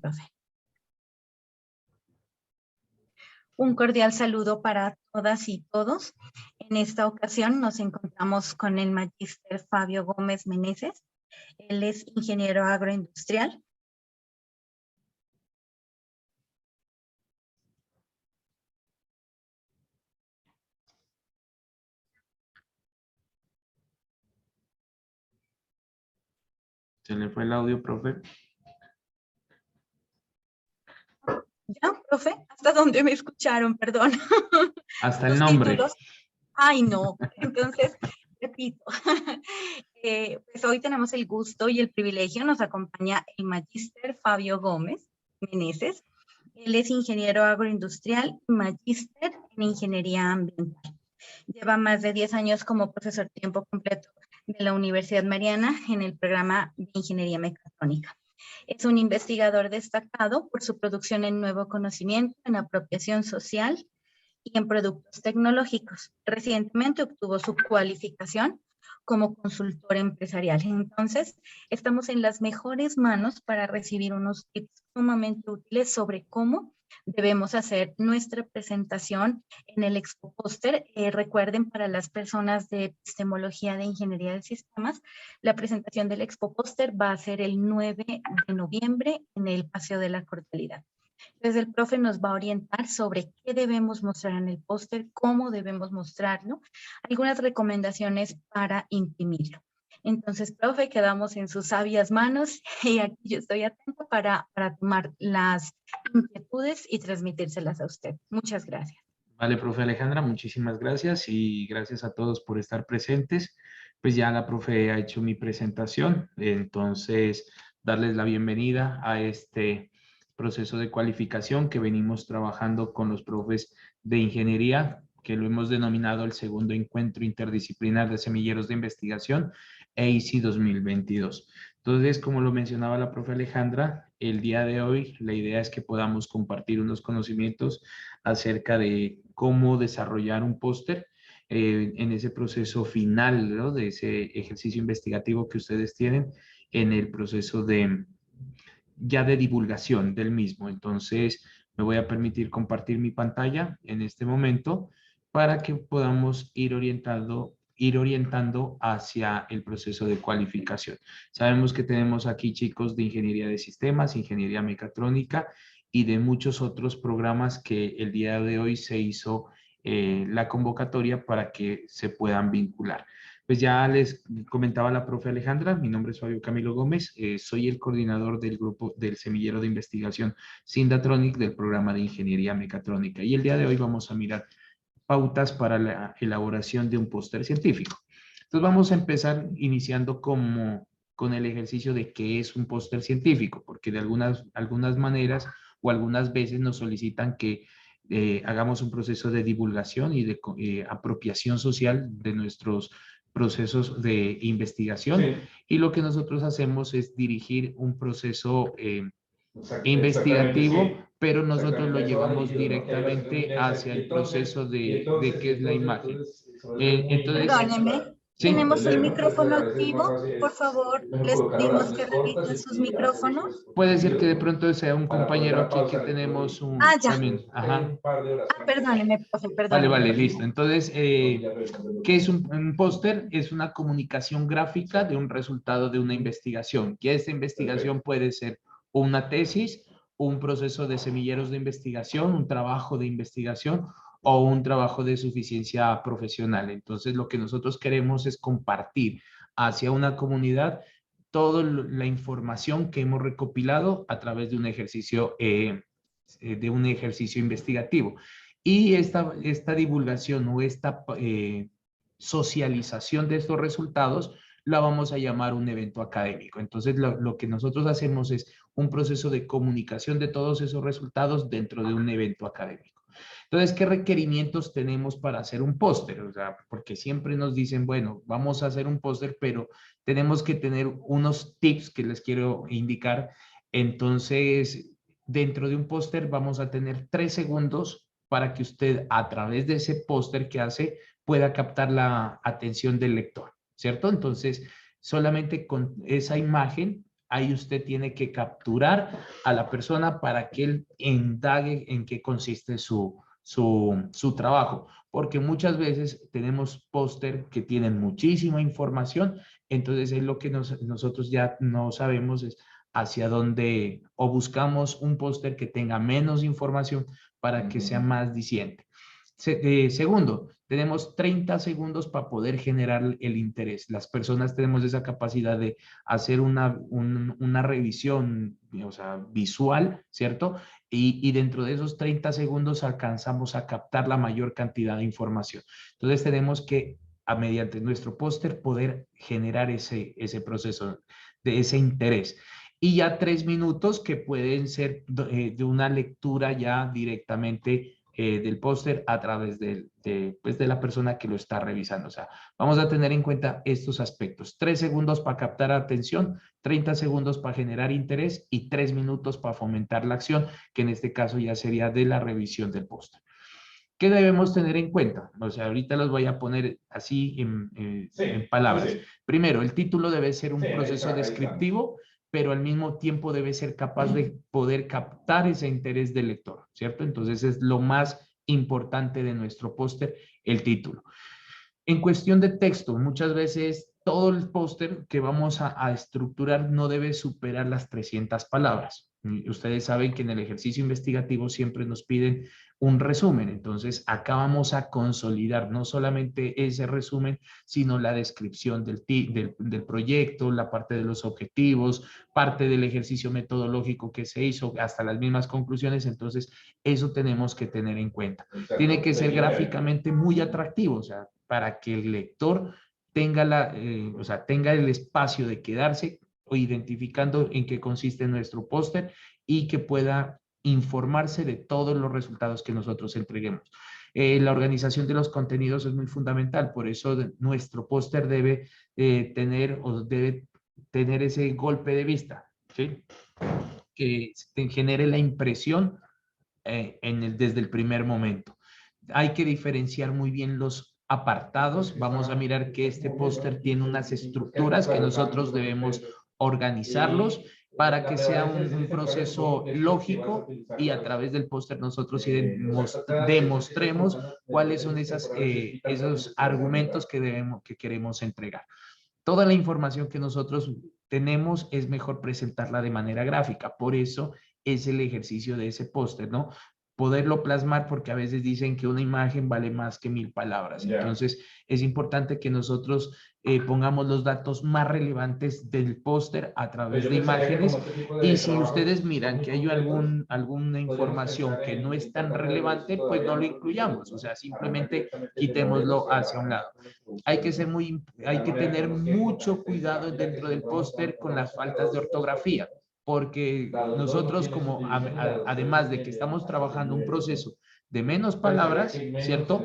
profe. Un cordial saludo para todas y todos. En esta ocasión nos encontramos con el magíster Fabio Gómez Meneses. Él es ingeniero agroindustrial. ¿Se le fue el audio, profe? ¿Ya, profe? ¿Hasta dónde me escucharon? Perdón. Hasta el Los nombre. títulos. Ay, no. Entonces, repito. Pues hoy tenemos el gusto y el privilegio, nos acompaña el magíster Fabio Gómez Meneses. Él es ingeniero agroindustrial y magíster en ingeniería ambiental. Lleva más de 10 años como profesor tiempo completo de la Universidad Mariana en el programa de ingeniería mecatrónica. Es un investigador destacado por su producción en nuevo conocimiento, en apropiación social y en productos tecnológicos. Recientemente obtuvo su cualificación como consultor empresarial. Entonces, estamos en las mejores manos para recibir unos tips sumamente útiles sobre cómo debemos hacer nuestra presentación en el Expo Póster. Recuerden, para las personas de epistemología de ingeniería de sistemas, la presentación del Expo Póster va a ser el 9 de noviembre en el Paseo de la Cordialidad. Entonces el profe nos va a orientar sobre qué debemos mostrar en el póster, cómo debemos mostrarlo, algunas recomendaciones para imprimirlo. Entonces, profe, quedamos en sus sabias manos y aquí yo estoy atenta para tomar las inquietudes y transmitírselas a usted. Muchas gracias. Vale, profe Alejandra, muchísimas gracias y gracias a todos por estar presentes. Pues ya la profe ha hecho mi presentación, entonces darles la bienvenida a este proceso de cualificación que venimos trabajando con los profes de ingeniería, que lo hemos denominado el segundo encuentro interdisciplinar de semilleros de investigación, EISI 2022. Entonces, como lo mencionaba la profe Alejandra, el día de hoy la idea es que podamos compartir unos conocimientos acerca de cómo desarrollar un póster en ese proceso final, ¿no? De ese ejercicio investigativo que ustedes tienen en el proceso de ya de divulgación del mismo. Entonces, me voy a permitir compartir mi pantalla en este momento para que podamos ir orientando hacia el proceso de cualificación. Sabemos que tenemos aquí chicos de ingeniería de sistemas, ingeniería mecatrónica y de muchos otros programas que el día de hoy se hizo la convocatoria para que se puedan vincular. Pues ya les comentaba la profe Alejandra, mi nombre es Fabio Camilo Gómez, soy el coordinador del grupo del semillero de investigación Sindatronic del programa de ingeniería mecatrónica y el día de hoy vamos a mirar pautas para la elaboración de un póster científico. Entonces vamos a empezar iniciando con el ejercicio de qué es un póster científico, porque de algunas maneras o algunas veces nos solicitan que hagamos un proceso de divulgación y de apropiación social de nuestros procesos de investigación. Sí. Y lo que nosotros hacemos es dirigir un proceso investigativo, sí, pero nosotros lo llevamos directamente hacia el proceso de qué es la imagen. Entonces, perdóneme, ¿sí? Tenemos el micrófono activo. Por favor, les pedimos que revisen sus micrófonos. Puede ser que de pronto sea un compañero aquí que tenemos un ya. también. Ajá. Perdóneme, profe, Vale, perdóneme. listo. Entonces, ¿qué es un póster? Es una comunicación gráfica de un resultado de una investigación. Que esta investigación puede ser una tesis, un proceso de semilleros de investigación, un trabajo de investigación o un trabajo de suficiencia profesional. Entonces, lo que nosotros queremos es compartir hacia una comunidad toda la información que hemos recopilado a través de un ejercicio investigativo. Y esta divulgación o esta socialización de estos resultados la vamos a llamar un evento académico. Entonces, lo que nosotros hacemos es un proceso de comunicación de todos esos resultados dentro de un evento académico. Entonces, ¿qué requerimientos tenemos para hacer un póster? O sea, porque siempre nos dicen, bueno, vamos a hacer un póster, pero tenemos que tener unos tips que les quiero indicar. Entonces, dentro de un póster vamos a tener 3 segundos para que usted, a través de ese póster que hace, pueda captar la atención del lector, ¿cierto? Entonces, solamente con esa imagen ahí usted tiene que capturar a la persona para que él indague en qué consiste su trabajo, porque muchas veces tenemos póster que tienen muchísima información, entonces es lo que nosotros ya no sabemos es hacia dónde, o buscamos un póster que tenga menos información para que sea más diciente. Segundo, tenemos 30 segundos para poder generar el interés. Las personas tenemos esa capacidad de hacer una revisión, o sea, visual, ¿cierto? Y dentro de esos 30 segundos alcanzamos a captar la mayor cantidad de información. Entonces tenemos que, mediante nuestro póster, poder generar ese proceso de ese interés. Y ya 3 minutos que pueden ser de una lectura ya directamente del póster a través pues de la persona que lo está revisando. O sea, vamos a tener en cuenta estos aspectos. 3 segundos para captar atención, 30 segundos para generar interés y 3 minutos para fomentar la acción, que en este caso ya sería de la revisión del póster. ¿Qué debemos tener en cuenta? O sea, ahorita los voy a poner así en palabras. Sí. Primero, el título debe ser un proceso descriptivo, pero al mismo tiempo debe ser capaz de poder captar ese interés del lector, ¿cierto? Entonces es lo más importante de nuestro póster, el título. En cuestión de texto, muchas veces todo el póster que vamos a estructurar no debe superar las 300 palabras. Y ustedes saben que en el ejercicio investigativo siempre nos piden un resumen. Entonces, acá vamos a consolidar no solamente ese resumen, sino la descripción del proyecto, la parte de los objetivos, parte del ejercicio metodológico que se hizo, hasta las mismas conclusiones. Entonces, eso tenemos que tener en cuenta. Tiene que ser gráficamente muy atractivo, o sea, para que el lector tenga tenga el espacio de quedarse o identificando en qué consiste nuestro póster y que pueda informarse de todos los resultados que nosotros entreguemos. La organización de los contenidos es muy fundamental, por eso nuestro póster debe tener ese golpe de vista, ¿sí? Que genere la impresión desde el primer momento. Hay que diferenciar muy bien los apartados. Vamos a mirar que este póster tiene unas estructuras que nosotros debemos organizarlos para que sea un proceso lógico y a través del póster nosotros demostremos cuáles son esos argumentos que queremos entregar. Toda la información que nosotros tenemos es mejor presentarla de manera gráfica, por eso es el ejercicio de ese póster, ¿no? Poderlo plasmar porque a veces dicen que una imagen vale más que 1000 palabras. Entonces, es importante que nosotros pongamos los datos más relevantes del póster a través de imágenes y si ustedes miran que hay alguna información que no es tan relevante, pues no lo incluyamos, o sea, simplemente quitémoslo hacia un lado. Hay que tener mucho cuidado dentro del póster con las faltas de ortografía, porque nosotros además de que estamos trabajando un proceso de menos palabras, ¿cierto?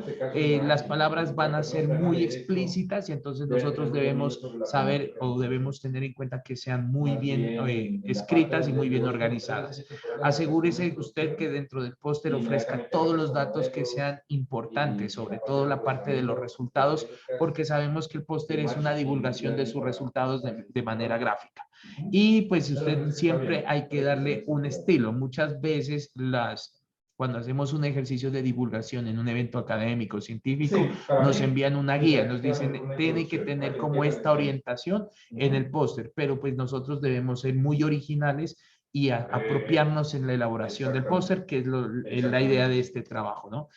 Las palabras van a ser muy explícitas y entonces nosotros debemos saber o debemos tener en cuenta que sean muy bien escritas y muy bien organizadas. Asegúrese usted que dentro del póster ofrezca todos los datos que sean importantes, sobre todo la parte de los resultados, porque sabemos que el póster es una divulgación de sus resultados de manera gráfica. Y pues usted siempre hay que darle un estilo. Muchas veces cuando hacemos un ejercicio de divulgación en un evento académico, científico, nos envían una guía, nos dicen, tiene que tener como esta orientación en el póster, pero pues nosotros debemos ser muy originales y apropiarnos en la elaboración del póster, que es la idea de este trabajo, ¿no?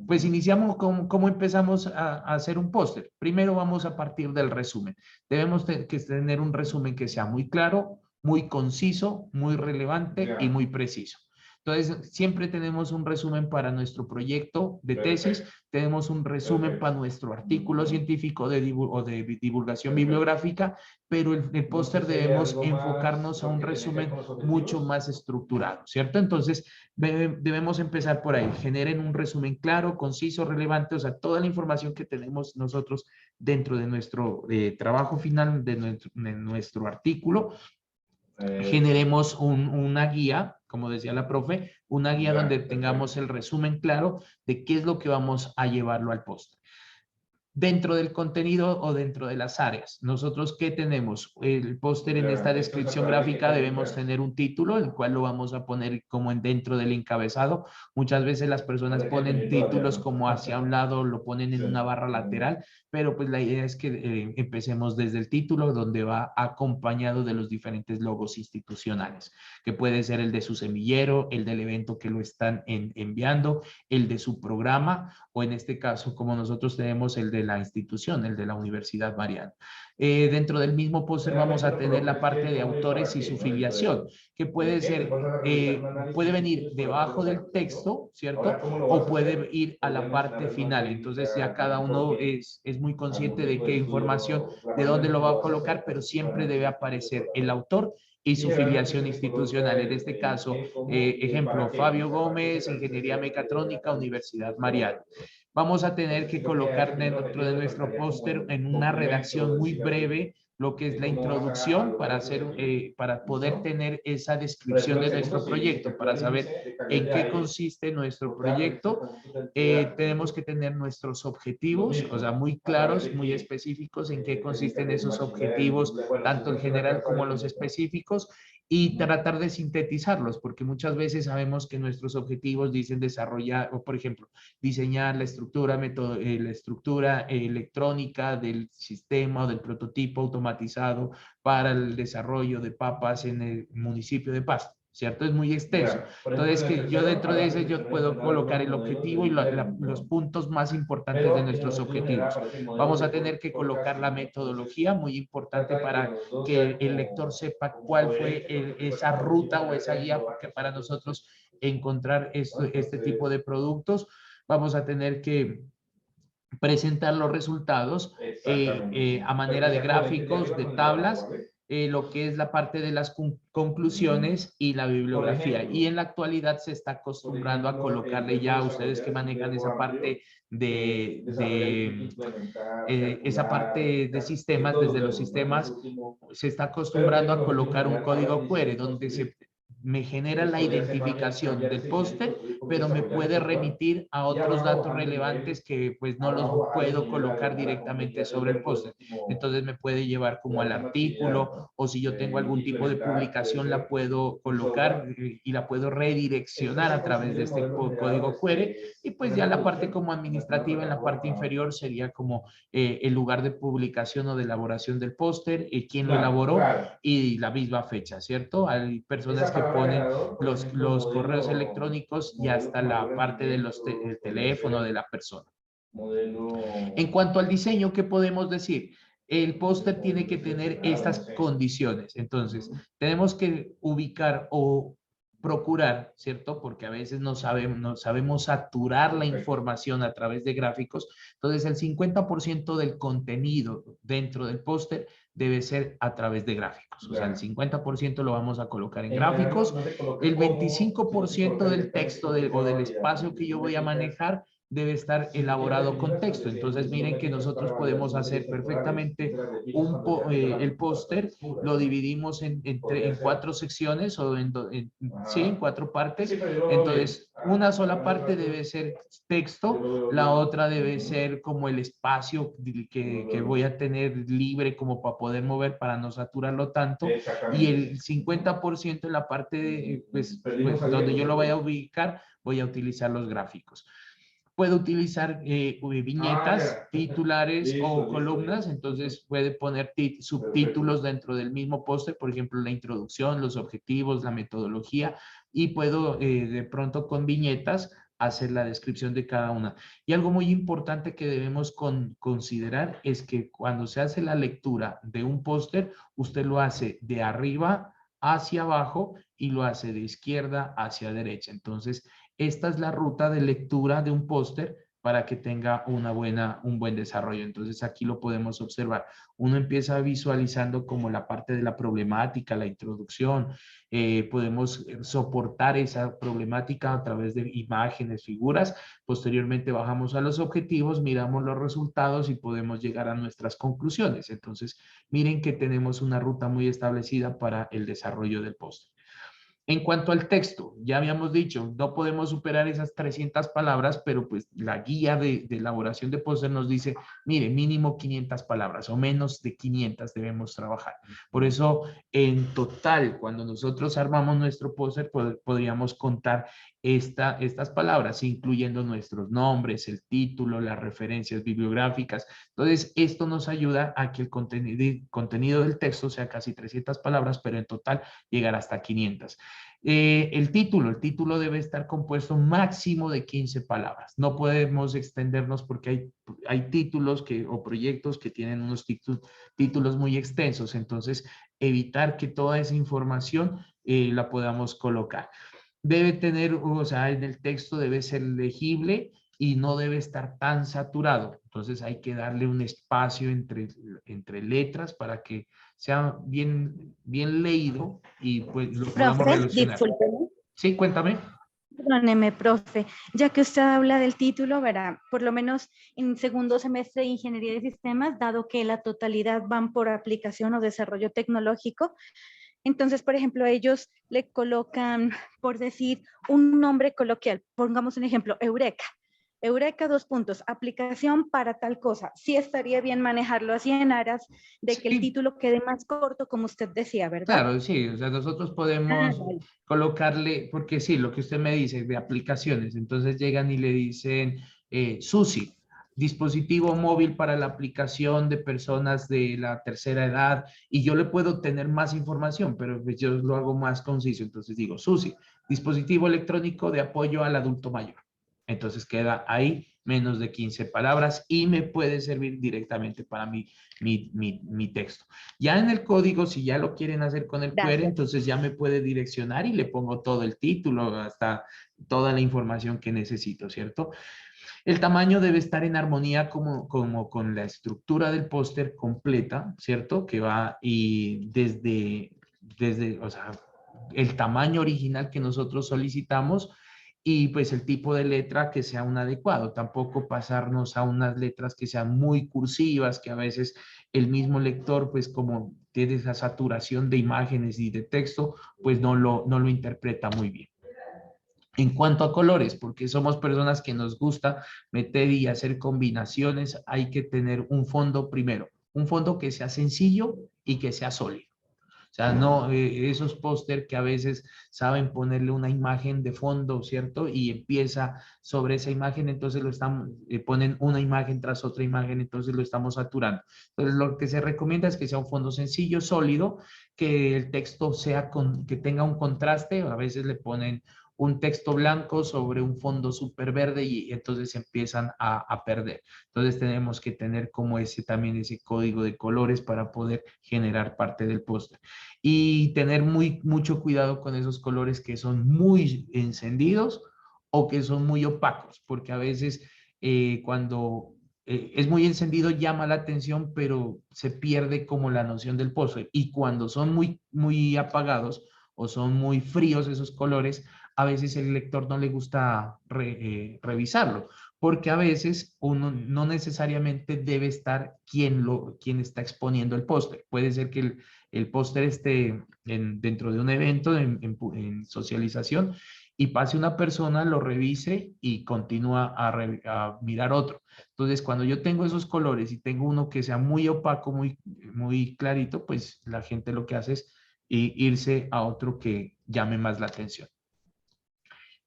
Pues iniciamos cómo empezamos a hacer un póster. Primero vamos a partir del resumen. Debemos tener un resumen que sea muy claro, muy conciso, muy relevante y muy preciso. Entonces, siempre tenemos un resumen para nuestro proyecto de tesis, tenemos un resumen para nuestro artículo científico o de divulgación bibliográfica, pero el póster debemos enfocarnos a un resumen mucho más estructurado, ¿cierto? Entonces, debemos empezar por ahí. Generen un resumen claro, conciso, relevante, o sea, toda la información que tenemos nosotros dentro de nuestro trabajo final, de nuestro artículo. Generemos una guía, como decía la profe, una guía donde tengamos el resumen claro de qué es lo que vamos a llevarlo al póster. dentro del contenido o dentro de las áreas. Nosotros, ¿qué tenemos? El póster en esta descripción gráfica debemos tener un título, el cual lo vamos a poner como dentro del encabezado. Muchas veces las personas ponen títulos como hacia un lado, lo ponen en una barra lateral, pero pues la idea es que empecemos desde el título, donde va acompañado de los diferentes logos institucionales, que puede ser el de su semillero, el del evento que lo están enviando, el de su programa, o en este caso, como nosotros tenemos el de la institución, el de la Universidad Mariana. Dentro del mismo póster vamos a tener la parte de autores y su filiación, que puede ser, puede venir debajo del texto, ¿cierto? O puede ir a la parte final. Entonces ya cada uno es muy consciente de qué información, de dónde lo va a colocar, pero siempre debe aparecer el autor y su filiación institucional. En este caso, ejemplo, Fabio Gómez, Ingeniería Mecatrónica, Universidad Mariana. Vamos a tener que colocar dentro de nuestro póster en una redacción muy breve lo que es la introducción para para poder tener esa descripción de nuestro proyecto, para saber en qué consiste nuestro proyecto. Tenemos que tener nuestros objetivos, o sea, muy claros, muy específicos en qué consisten esos objetivos, tanto el general como los específicos, y tratar de sintetizarlos, porque muchas veces sabemos que nuestros objetivos dicen desarrollar, o por ejemplo, diseñar la estructura electrónica del sistema o del prototipo automatizado para el desarrollo de papas en el municipio de Pasto, ¿cierto? Es muy extenso. Entonces, que yo dentro de ese yo puedo colocar el objetivo y los puntos más importantes de nuestros objetivos. Vamos a tener que colocar la metodología, muy importante para que el lector sepa cuál fue esa ruta o esa guía que para nosotros encontrar este tipo de productos. Vamos a tener que presentar los resultados a manera de gráficos, de tablas, lo que es la parte de las conclusiones y la bibliografía. Y en la actualidad se está acostumbrando a colocarle ya a ustedes que manejan esa parte esa parte de sistemas, desde los sistemas, se está acostumbrando a colocar un código QR donde me genera la identificación del póster, pero me puede remitir a otros datos relevantes que pues no los puedo colocar directamente sobre el póster. Entonces me puede llevar como al artículo, o si yo tengo algún tipo de publicación la puedo colocar y la puedo redireccionar a través de este código QR. Y pues ya la parte como administrativa en la parte inferior sería como el lugar de publicación o de elaboración del póster, quién lo elaboró y la misma fecha, ¿cierto? Hay personas que ponen los correos electrónicos y hasta la parte de el teléfono de la persona. En cuanto al diseño, ¿qué podemos decir? El póster tiene que tener estas condiciones. Entonces, tenemos que ubicar o procurar, ¿cierto? Porque a veces no sabemos saturar la información a través de gráficos. Entonces, el 50% del contenido dentro del póster debe ser a través de gráficos. O sea, el 50% lo vamos a colocar en gráficos. El 25% del texto o del espacio que yo voy a manejar debe estar elaborado con texto. Entonces, miren que nosotros podemos hacer perfectamente el póster, lo dividimos en 4 secciones o sí, en 4 partes. Entonces, una sola parte debe ser texto, la otra debe ser como el espacio que voy a tener libre como para poder mover para no saturarlo tanto, y el 50% en la parte pues, donde yo lo voy a ubicar, voy a utilizar los gráficos. Puede utilizar viñetas, titulares o columnas, entonces puede poner subtítulos dentro del mismo póster, por ejemplo, la introducción, los objetivos, la metodología, y puedo de pronto con viñetas hacer la descripción de cada una. Y algo muy importante que debemos considerar es que cuando se hace la lectura de un póster, usted lo hace de arriba hacia abajo y lo hace de izquierda hacia derecha. Entonces, esta es la ruta de lectura de un póster para que tenga un buen desarrollo. Entonces aquí lo podemos observar. Uno empieza visualizando como la parte de la problemática, la introducción. Podemos soportar esa problemática a través de imágenes, figuras. Posteriormente bajamos a los objetivos, miramos los resultados y podemos llegar a nuestras conclusiones. Entonces miren que tenemos una ruta muy establecida para el desarrollo del póster. En cuanto al texto, ya habíamos dicho, no podemos superar esas 300 palabras, pero pues la guía de elaboración de póster nos dice, mire, mínimo 500 palabras o menos de 500 debemos trabajar. Por eso, en total, cuando nosotros armamos nuestro póster, podríamos contar estas palabras, incluyendo nuestros nombres, el título, las referencias bibliográficas. Entonces, esto nos ayuda a que el contenido del texto sea casi 300 palabras, pero en total llegar hasta 500. El título debe estar compuesto máximo de 15 palabras. No podemos extendernos porque hay títulos o proyectos que tienen unos títulos muy extensos. Entonces, evitar que toda esa información la podamos colocar. Debe tener, o sea, en el texto debe ser legible y no debe estar tan saturado. Entonces hay que darle un espacio entre letras para que sea bien leído y pues lo podamos Profe, relacionar. discúlpeme. Sí, cuéntame. Perdóneme, profe, ya que usted habla del título, verá, por lo menos en segundo semestre de Ingeniería de Sistemas, dado que la totalidad van por aplicación o desarrollo tecnológico, entonces, por ejemplo, ellos le colocan, por decir, un nombre coloquial, pongamos un ejemplo, Eureka. Eureka, dos puntos, aplicación para tal cosa. Sí estaría bien manejarlo así en aras de que el Sí, título quede más corto, como usted decía, ¿verdad? claro, sí, o sea, nosotros Ah, podemos vale. colocarle, porque sí, lo que usted me dice de aplicaciones, entonces llegan y le dicen SUSI, dispositivo móvil para la aplicación de personas de la tercera edad, y yo le puedo tener más información, pero pues yo lo hago más conciso, entonces digo SUSI, dispositivo electrónico de apoyo al adulto mayor. Entonces queda ahí menos de 15 palabras y me puede servir directamente para mi texto. Ya en el código, si ya lo quieren hacer con el query, Gracias. entonces ya me puede direccionar y le pongo todo el título, hasta toda la información que necesito, ¿cierto? El tamaño debe estar en armonía como con la estructura del póster completa, ¿cierto? Que va y o sea, el tamaño original que nosotros solicitamos y pues el tipo de letra que sea un adecuado. Tampoco pasarnos a unas letras que sean muy cursivas, que a veces el mismo lector, pues como tiene esa saturación de imágenes y de texto, pues no lo interpreta muy bien. En cuanto a colores, porque somos personas que nos gusta meter y hacer combinaciones, hay que tener un fondo primero, un fondo que sea sencillo y que sea sólido. O sea, no esos póster que a veces saben ponerle una imagen de fondo, ¿cierto? Y empieza sobre esa imagen, entonces ponen una imagen tras otra imagen, entonces lo estamos saturando. Entonces, lo que se recomienda es que sea un fondo sencillo, sólido, que el texto que tenga un contraste, a veces le ponen un texto blanco sobre un fondo súper verde y entonces empiezan a perder. Entonces tenemos que tener como también ese código de colores para poder generar parte del póster y tener mucho cuidado con esos colores que son muy encendidos o que son muy opacos, porque a veces cuando es muy encendido llama la atención, pero se pierde como la noción del póster. Y cuando son muy apagados o son muy fríos esos colores, a veces el lector no le gusta revisarlo, porque a veces uno no necesariamente debe estar quien está exponiendo el póster. Puede ser que el póster esté dentro de un evento en socialización y pase una persona, lo revise y continúa a mirar otro. Entonces, cuando yo tengo esos colores y tengo uno que sea muy opaco, muy clarito, pues la gente lo que hace es irse a otro que llame más la atención.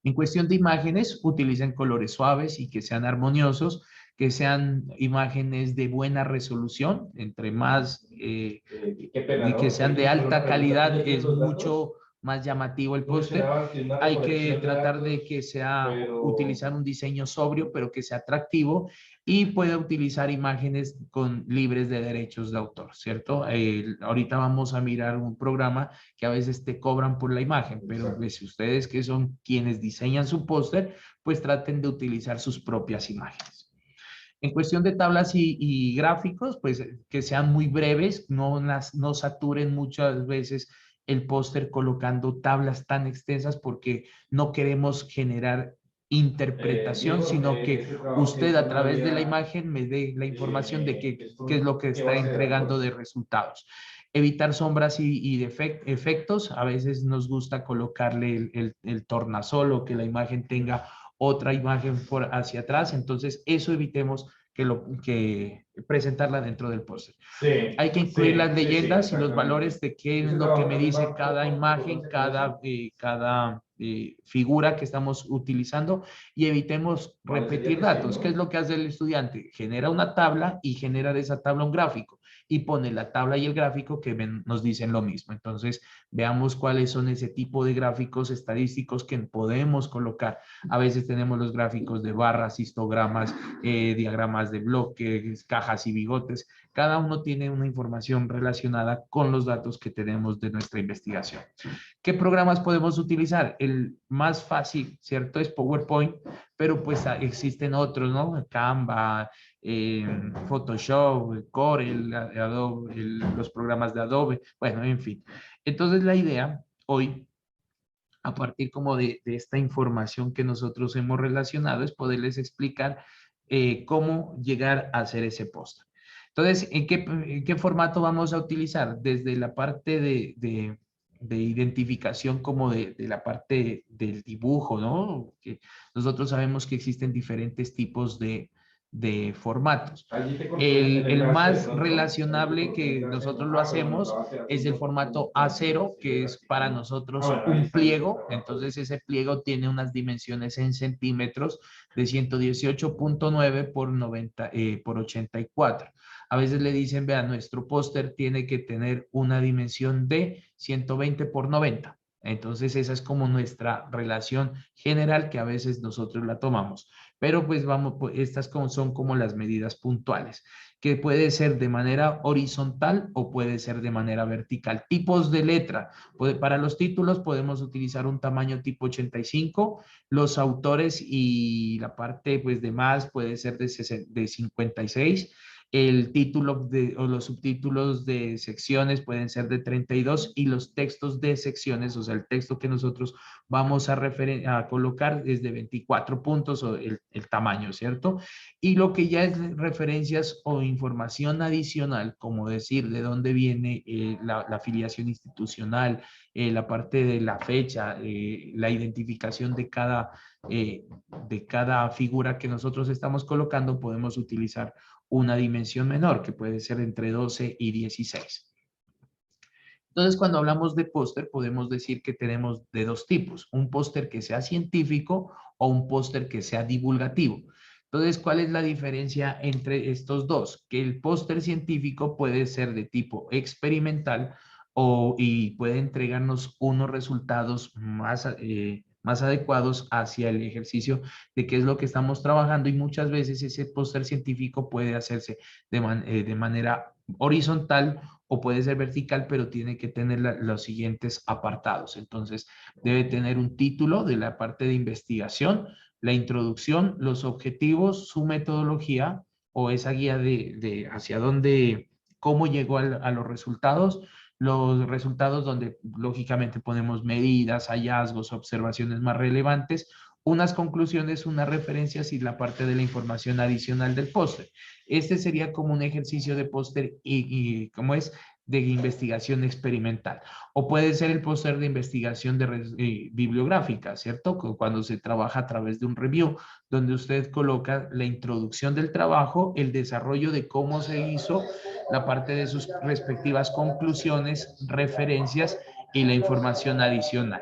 En cuestión de imágenes, utilicen colores suaves y que sean armoniosos, que sean imágenes de buena resolución, entre más y que sean de alta calidad, es mucho más llamativo el póster. Hay que tratar de que utilizar un diseño sobrio, pero que sea atractivo y pueda utilizar imágenes libres de derechos de autor, ¿cierto? Ahorita vamos a mirar un programa que a veces te cobran por la imagen, pero pues, si ustedes que son quienes diseñan su póster, pues traten de utilizar sus propias imágenes. En cuestión de tablas y gráficos, pues que sean muy breves, no saturen muchas veces el póster colocando tablas tan extensas porque no queremos generar interpretación, sino que usted a través de la imagen me dé la información de qué es lo que está entregando de resultados. Evitar sombras y efectos. A veces nos gusta colocarle el tornasol o que la imagen tenga otra imagen por hacia atrás. Entonces, eso evitemos que presentarla dentro del póster. Sí, Hay que incluir las leyendas y los exactamente. valores de qué es Ese lo que trabajo me también dice va cada imagen, cada figura que estamos utilizando, y evitemos repetir datos. ¿Qué es lo que hace el estudiante? Genera una tabla y genera de esa tabla un gráfico y pone la tabla y el gráfico que nos dicen lo mismo. Entonces, veamos cuáles son ese tipo de gráficos estadísticos que podemos colocar. A veces tenemos los gráficos de barras, histogramas, diagramas de bloques, cajas y bigotes. Cada uno tiene una información relacionada con los datos que tenemos de nuestra investigación. ¿Qué programas podemos utilizar? El más fácil, ¿cierto? Es PowerPoint, pero pues existen otros, ¿no? Canva, Photoshop, Corel, Adobe, los programas de Adobe, bueno, en fin. Entonces la idea hoy, a partir como de esta información que nosotros hemos relacionado, es poderles explicar cómo llegar a hacer ese póster. Entonces, ¿en qué formato vamos a utilizar? Desde la parte de identificación como de la parte del dibujo, ¿no? Que nosotros sabemos que existen diferentes tipos de formatos. Allí te construyen el El enlace de más pronto. relacionable que nosotros lo hacemos es el formato A0, que es para nosotros un pliego. Entonces ese pliego tiene unas dimensiones en centímetros de 118.9 por 90 por 84. A veces le dicen, vean, nuestro póster tiene que tener una dimensión de 120 por 90. Entonces esa es como nuestra relación general que a veces nosotros la tomamos. Pero pues vamos, estas son como las medidas puntuales, que puede ser de manera horizontal o puede ser de manera vertical. Tipos de letra. Para los títulos podemos utilizar un tamaño tipo 85. Los autores y la parte pues de más puede ser de 56. El título o los subtítulos de secciones pueden ser de 32 y los textos de secciones, o sea, el texto que nosotros vamos a colocar es de 24 puntos o el tamaño, ¿cierto? Y lo que ya es referencias o información adicional, como decir de dónde viene la afiliación institucional, la parte de la fecha, la identificación de cada figura que nosotros estamos colocando, podemos utilizar una dimensión menor, que puede ser entre 12 y 16. Entonces, cuando hablamos de póster, podemos decir que tenemos de dos tipos, un póster que sea científico o un póster que sea divulgativo. Entonces, ¿cuál es la diferencia entre estos dos? Que el póster científico puede ser de tipo experimental y puede entregarnos unos resultados más adecuados hacia el ejercicio de qué es lo que estamos trabajando, y muchas veces ese póster científico puede hacerse de manera horizontal o puede ser vertical, pero tiene que tener los siguientes apartados. Entonces, debe tener un título de la parte de investigación, la introducción, los objetivos, su metodología o esa guía de hacia dónde, cómo llegó a los resultados donde lógicamente ponemos medidas, hallazgos, observaciones más relevantes, unas conclusiones, unas referencias y la parte de la información adicional del póster. Este sería como un ejercicio de póster y ¿cómo es? De investigación experimental. O puede ser el póster de investigación bibliográfica, ¿cierto? Cuando se trabaja a través de un review, donde usted coloca la introducción del trabajo, el desarrollo de cómo se hizo, la parte de sus respectivas conclusiones, referencias y la información adicional.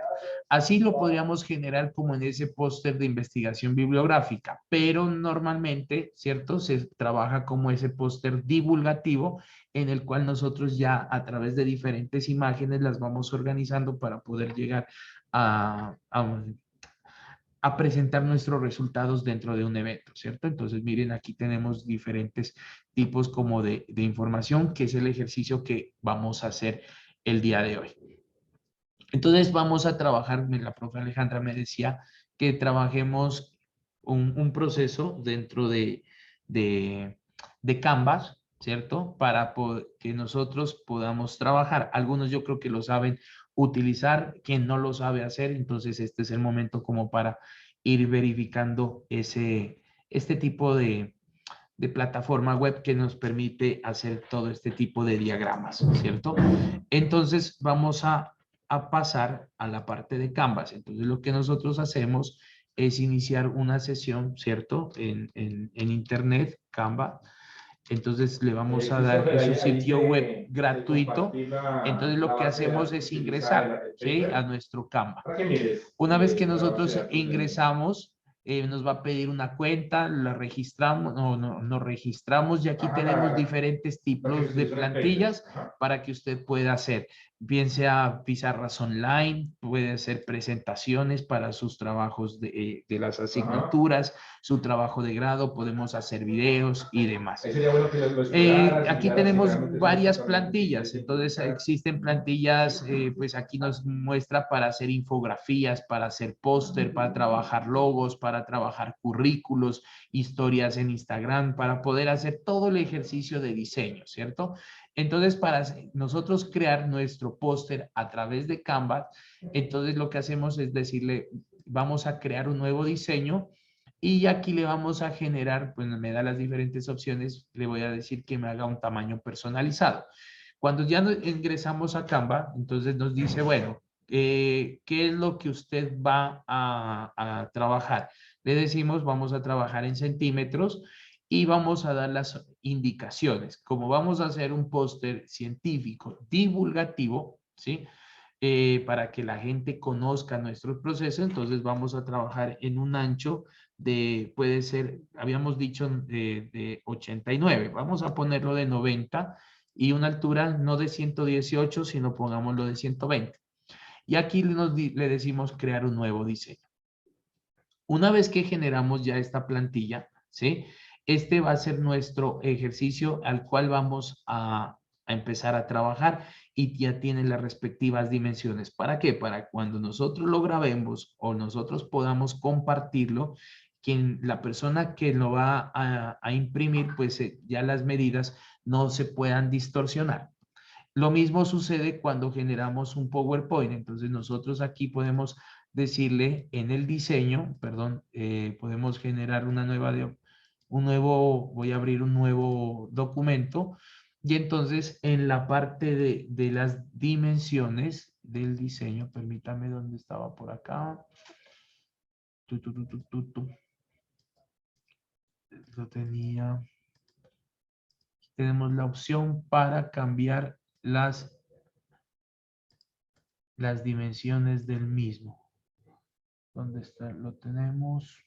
Así lo podríamos generar como en ese póster de investigación bibliográfica, pero normalmente, ¿cierto? Se trabaja como ese póster divulgativo en el cual nosotros ya a través de diferentes imágenes las vamos organizando para poder llegar a presentar nuestros resultados dentro de un evento, ¿cierto? Entonces, miren, aquí tenemos diferentes tipos como de información, que es el ejercicio que vamos a hacer el día de hoy. Entonces vamos a trabajar, la profe Alejandra me decía que trabajemos un proceso dentro de Canvas, ¿cierto? Para que nosotros podamos trabajar. Algunos yo creo que lo saben utilizar, quien no lo sabe hacer, entonces este es el momento como para ir verificando este tipo de plataforma web que nos permite hacer todo este tipo de diagramas, ¿cierto? Entonces vamos a pasar a la parte de Canvas. Entonces lo que nosotros hacemos es iniciar una sesión, ¿cierto? En Internet, Canva. Entonces le vamos a dar, es un sitio web gratuito. Entonces lo que hacemos es ingresar, ¿sí? A nuestro Canva. Una vez que nosotros ingresamos, nos va a pedir una cuenta, la registramos, nos registramos y aquí tenemos diferentes tipos de plantillas para que usted pueda hacer, bien sea pizarras online, puede hacer presentaciones para sus trabajos de las asignaturas, su trabajo de grado, podemos hacer videos y demás. Aquí tenemos varias plantillas, entonces existen plantillas, pues aquí nos muestra para hacer infografías, para hacer póster, para trabajar logos, para trabajar currículos, historias en Instagram, para poder hacer todo el ejercicio de diseño, ¿cierto? Entonces, para nosotros crear nuestro póster a través de Canva, entonces lo que hacemos es decirle, vamos a crear un nuevo diseño y aquí le vamos a generar, pues me da las diferentes opciones, le voy a decir que me haga un tamaño personalizado. Cuando ya ingresamos a Canva, entonces nos dice, bueno, ¿qué es lo que usted va a trabajar? Le decimos, vamos a trabajar en centímetros y vamos a dar las indicaciones. Como vamos a hacer un póster científico divulgativo, ¿sí? Para que la gente conozca nuestro proceso, entonces vamos a trabajar en un ancho de, puede ser, habíamos dicho de 89, vamos a ponerlo de 90 y una altura no de 118, sino pongámoslo de 120. Y aquí le decimos crear un nuevo diseño. Una vez que generamos ya esta plantilla, ¿sí? Este va a ser nuestro ejercicio al cual vamos a empezar a trabajar y ya tiene las respectivas dimensiones. ¿Para qué? Para cuando nosotros lo grabemos o nosotros podamos compartirlo, la persona que lo va a imprimir, pues ya las medidas no se puedan distorsionar. Lo mismo sucede cuando generamos un PowerPoint. Entonces nosotros aquí podemos decirle en el diseño, perdón, podemos generar voy a abrir un nuevo documento y entonces en la parte de las dimensiones del diseño, permítame, ¿dónde estaba? Por acá. Lo tenía. Tenemos la opción para cambiar las dimensiones del mismo. ¿Dónde está? Lo tenemos.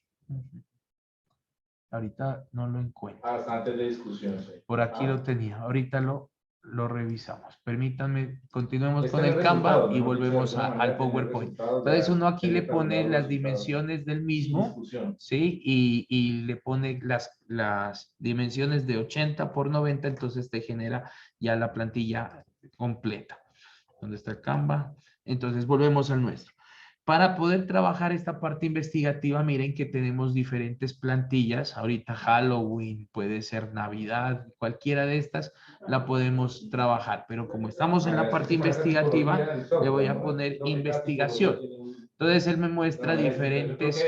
Ahorita no lo encuentro. Hasta antes de discusión, sí. Por aquí lo tenía. Ahorita lo revisamos. Permítanme, continuemos con el El Canva resultado, y mejor dicho, volvemos de alguna al manera tener PowerPoint. resultados, Entonces ya uno aquí le tener pone plasmados las los dimensiones del y mismo, discusión. ¿sí? Y le pone las dimensiones de 80 por 90, entonces te genera ya la plantilla completa. ¿Dónde está el Canva? Entonces volvemos al nuestro. Para poder trabajar esta parte investigativa, miren que tenemos diferentes plantillas. Ahorita Halloween, puede ser Navidad, cualquiera de estas la podemos trabajar. Pero como estamos en la parte investigativa, le voy a poner investigación. Entonces él me muestra diferentes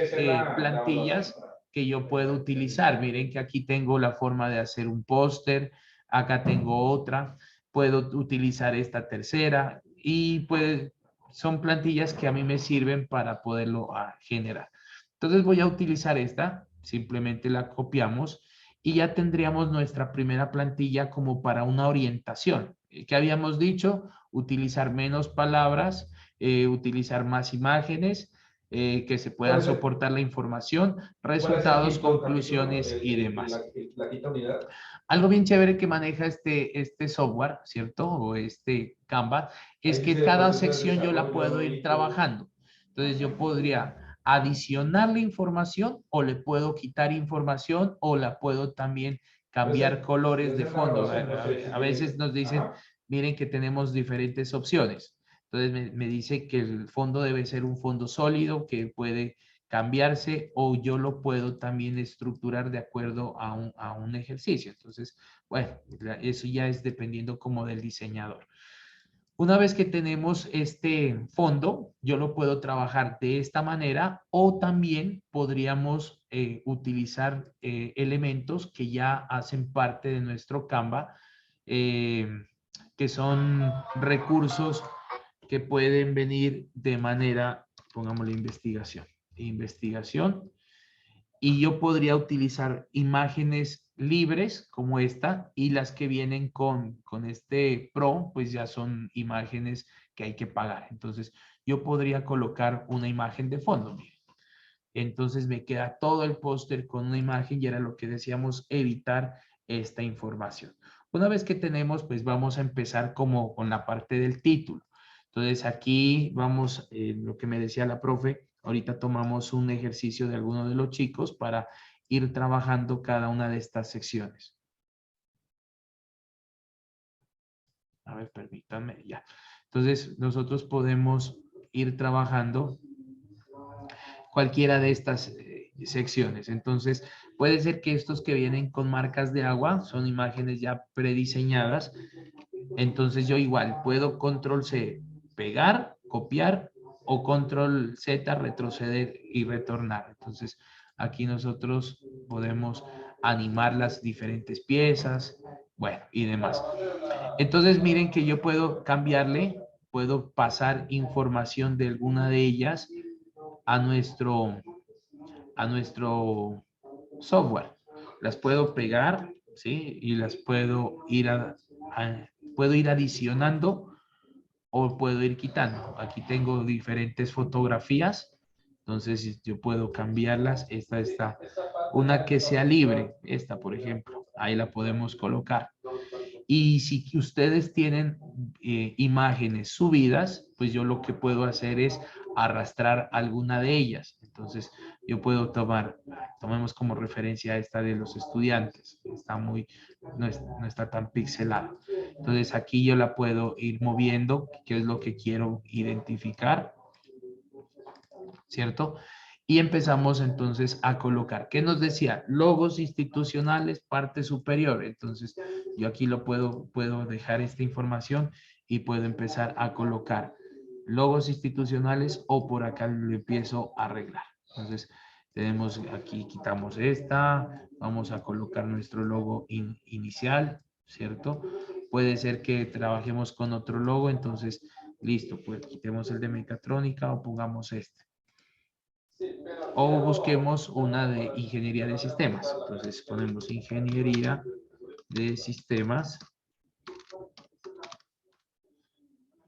plantillas que yo puedo utilizar. Miren que aquí tengo la forma de hacer un póster, acá tengo otra, puedo utilizar esta tercera y pues son plantillas que a mí me sirven para poderlo generar. Entonces voy a utilizar esta, simplemente la copiamos y ya tendríamos nuestra primera plantilla como para una orientación. ¿Qué habíamos dicho? Utilizar menos palabras, utilizar más imágenes, que se puedan soportar la información, resultados, conclusiones y demás. La quinta unidad. Algo bien chévere que maneja este software, ¿cierto? O este Canva, es que cada sección yo la puedo ir trabajando. Entonces yo podría adicionarle información o le puedo quitar información o la puedo también cambiar colores de fondo. A veces nos dicen, miren que tenemos diferentes opciones. Entonces me dice que el fondo debe ser un fondo sólido que puede cambiarse o yo lo puedo también estructurar de acuerdo a un ejercicio. Entonces, bueno, eso ya es dependiendo como del diseñador. Una vez que tenemos este fondo, yo lo puedo trabajar de esta manera o también podríamos utilizar elementos que ya hacen parte de nuestro Canva, que son recursos que pueden venir de manera, pongámosle investigación, y yo podría utilizar imágenes libres como esta, y las que vienen con este Pro, pues ya son imágenes que hay que pagar. Entonces, yo podría colocar una imagen de fondo, miren. Entonces me queda todo el póster con una imagen y era lo que decíamos, evitar esta información. Una vez que tenemos, pues vamos a empezar como con la parte del título. Entonces aquí vamos, lo que me decía la profe, ahorita tomamos un ejercicio de alguno de los chicos para ir trabajando cada una de estas secciones. A ver, permítanme, ya. Entonces nosotros podemos ir trabajando cualquiera de estas secciones. Entonces, puede ser que estos que vienen con marcas de agua son imágenes ya prediseñadas. Entonces, yo igual puedo control C, pegar, copiar, o control Z, retroceder y retornar. Entonces, aquí nosotros podemos animar las diferentes piezas, bueno, y demás. Entonces, miren que yo puedo cambiarle, puedo pasar información de alguna de ellas a nuestro software. Las puedo pegar, ¿sí? Y las puedo puedo ir adicionando o puedo ir quitando. Aquí tengo diferentes fotografías, entonces yo puedo cambiarlas. Esta está, una que sea libre, esta por ejemplo, ahí la podemos colocar. Y si ustedes tienen imágenes subidas, pues yo lo que puedo hacer es arrastrar alguna de ellas. Entonces, yo puedo tomemos como referencia esta de los estudiantes. Está no está tan pixelada. Entonces, aquí yo la puedo ir moviendo, que es lo que quiero identificar, ¿cierto? Y empezamos entonces a colocar. ¿Qué nos decía? Logos institucionales, parte superior. Entonces, yo aquí puedo dejar esta información y puedo empezar a colocar logos institucionales, o por acá lo empiezo a arreglar. Entonces, tenemos aquí, quitamos esta, vamos a colocar nuestro logo inicial, ¿cierto? Puede ser que trabajemos con otro logo, entonces, listo, pues quitemos el de mecatrónica o pongamos este. O busquemos una de ingeniería de sistemas. Entonces ponemos ingeniería de sistemas.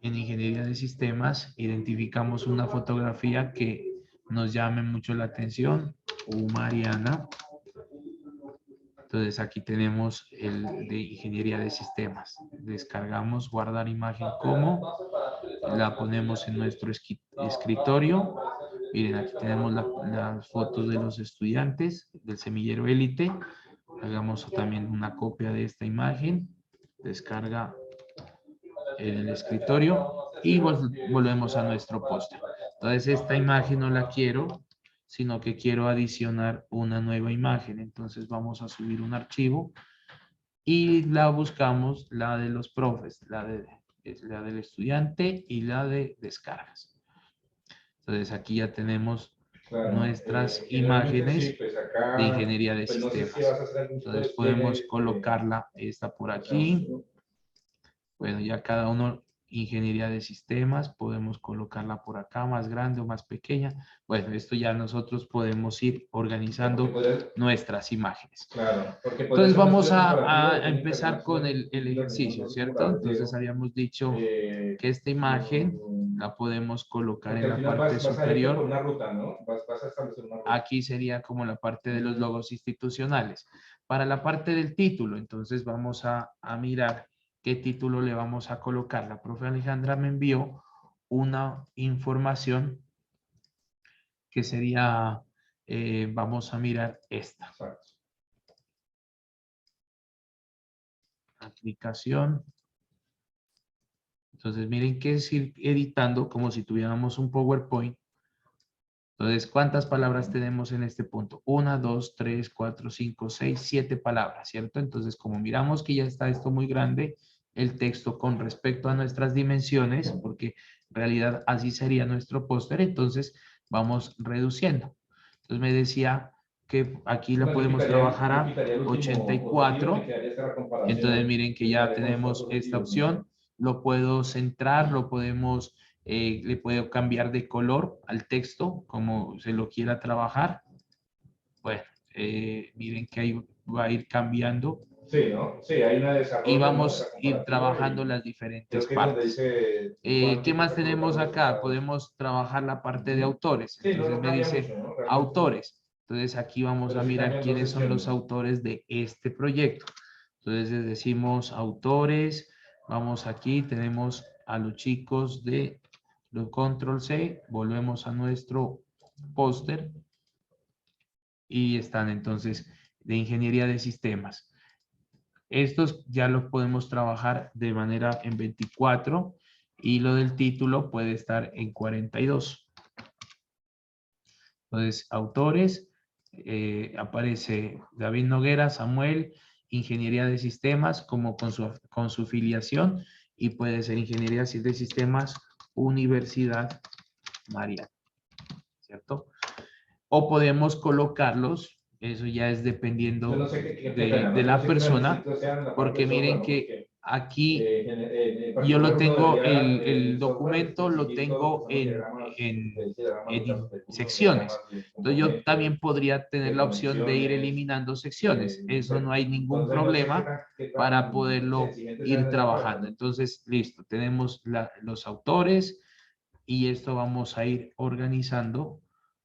En ingeniería de sistemas identificamos una fotografía que nos llame mucho la atención. Mariana. Entonces aquí tenemos el de ingeniería de sistemas. Descargamos, guardar imagen como. La ponemos en nuestro escritorio. Miren, aquí tenemos las fotos de los estudiantes del semillero élite. Hagamos también una copia de esta imagen. Descarga en el escritorio y volvemos a nuestro póster. Entonces esta imagen no la quiero, sino que quiero adicionar una nueva imagen. Entonces vamos a subir un archivo y la buscamos, la de los profes, la del estudiante y la de descargas. Entonces aquí ya tenemos nuestras imágenes sí, pues acá, de ingeniería de sistemas. No sé si entonces podemos colocarla esta por aquí. Bueno, ya cada uno, ingeniería de sistemas, podemos colocarla por acá, más grande o más pequeña. Bueno, esto ya nosotros podemos ir organizando nuestras imágenes. Claro, entonces vamos a empezar con el ejercicio, ¿cierto? Entonces habíamos dicho que esta imagen la podemos colocar en la parte superior. Una ruta, ¿no? Vas a establecer una ruta. Aquí sería como la parte de los logos institucionales. Para la parte del título, entonces vamos a mirar qué título le vamos a colocar. La profe Alejandra me envió una información que sería, vamos a mirar esta. Aplicación. Entonces miren que es ir editando como si tuviéramos un PowerPoint. Entonces, ¿cuántas palabras tenemos en este punto? 1, 2, 3, 4, 5, 6, 7 palabras, ¿cierto? Entonces, como miramos que ya está esto muy grande, el texto con respecto a nuestras dimensiones, porque en realidad así sería nuestro póster, entonces vamos reduciendo. Entonces me decía que aquí la podemos trabajar a 84. Entonces miren que ya tenemos esta opción. Lo puedo centrar, lo podemos, le puedo cambiar de color al texto como se lo quiera trabajar. Bueno, miren que ahí va a ir cambiando. Sí, ¿no? Sí, hay una desarrollo. Y vamos a ir trabajando las diferentes partes. ¿Qué más tenemos acá? Podemos trabajar la parte de autores. Entonces me dice autores. Entonces aquí vamos a mirar quiénes son los autores de este proyecto. Entonces decimos autores. Vamos aquí, tenemos a los chicos de los control C. Volvemos a nuestro póster. Y están entonces de ingeniería de sistemas. Estos ya los podemos trabajar de manera en 24 y lo del título puede estar en 42. Entonces, autores, aparece David Noguera, Samuel, Ingeniería de Sistemas como con su filiación y puede ser Ingeniería de Sistemas, Universidad Mariana, ¿cierto? O podemos colocarlos. Eso ya es dependiendo de la persona, porque miren que aquí yo lo tengo, el documento lo tengo en secciones. Entonces yo también podría tener la opción de ir eliminando secciones. Eso no hay ningún problema para poderlo ir trabajando. Entonces, listo, tenemos los autores y esto vamos a ir organizando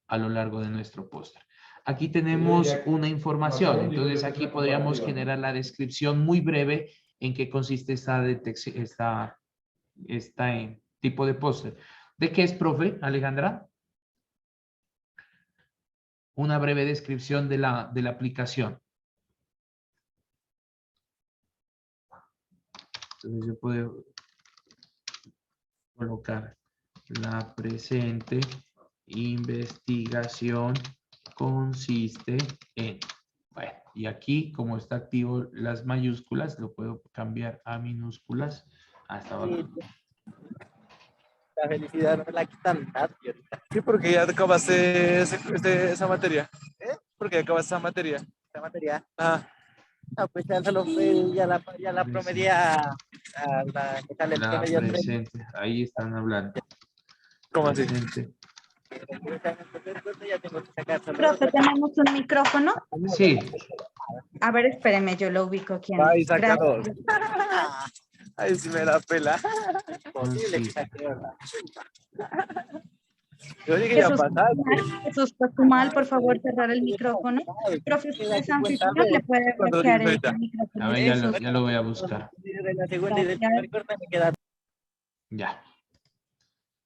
a lo largo de nuestro póster. Aquí tenemos una información, entonces aquí podríamos generar la descripción muy breve en qué consiste esta tipo de póster. ¿De qué es, profe, Alejandra? Una breve descripción de la aplicación. Entonces yo puedo colocar la presente investigación consiste en, bueno, y aquí como está activo las mayúsculas, lo puedo cambiar a minúsculas hasta abajo. La felicidad no me la quitan nadie ahorita. Sí, porque ya acabaste esa materia. ¿Eh? Porque ya acabaste esa materia. ¿Esa materia? Ah. No, pues ya solo ya la promedia a la que sale el La promedio 3. presente, ahí están hablando. ¿Cómo así? Presente. Profe, ¿tenemos un micrófono? Sí. A ver, espéreme, yo lo ubico aquí. Ay, saca dos. Ay, sí me da pela. Imposible que saque dos. Yo dije ya pasaste. Jesús Pacumal, por favor, cerrar el micrófono. Profesor de Sanfición, le puede bloquear el micrófono. A ver, ya lo voy a buscar. Ya.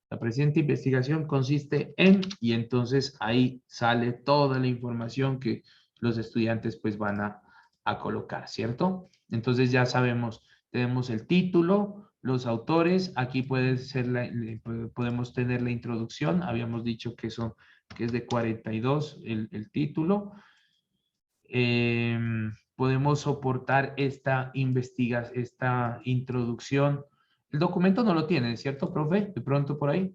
La presente investigación consiste en, y entonces ahí sale toda la información que los estudiantes pues van a colocar, ¿cierto? Entonces ya sabemos, tenemos el título, los autores, aquí podemos tener la introducción, habíamos dicho que es de 42 el título. Podemos soportar esta introducción. El documento no lo tiene, ¿cierto, profe? De pronto por ahí.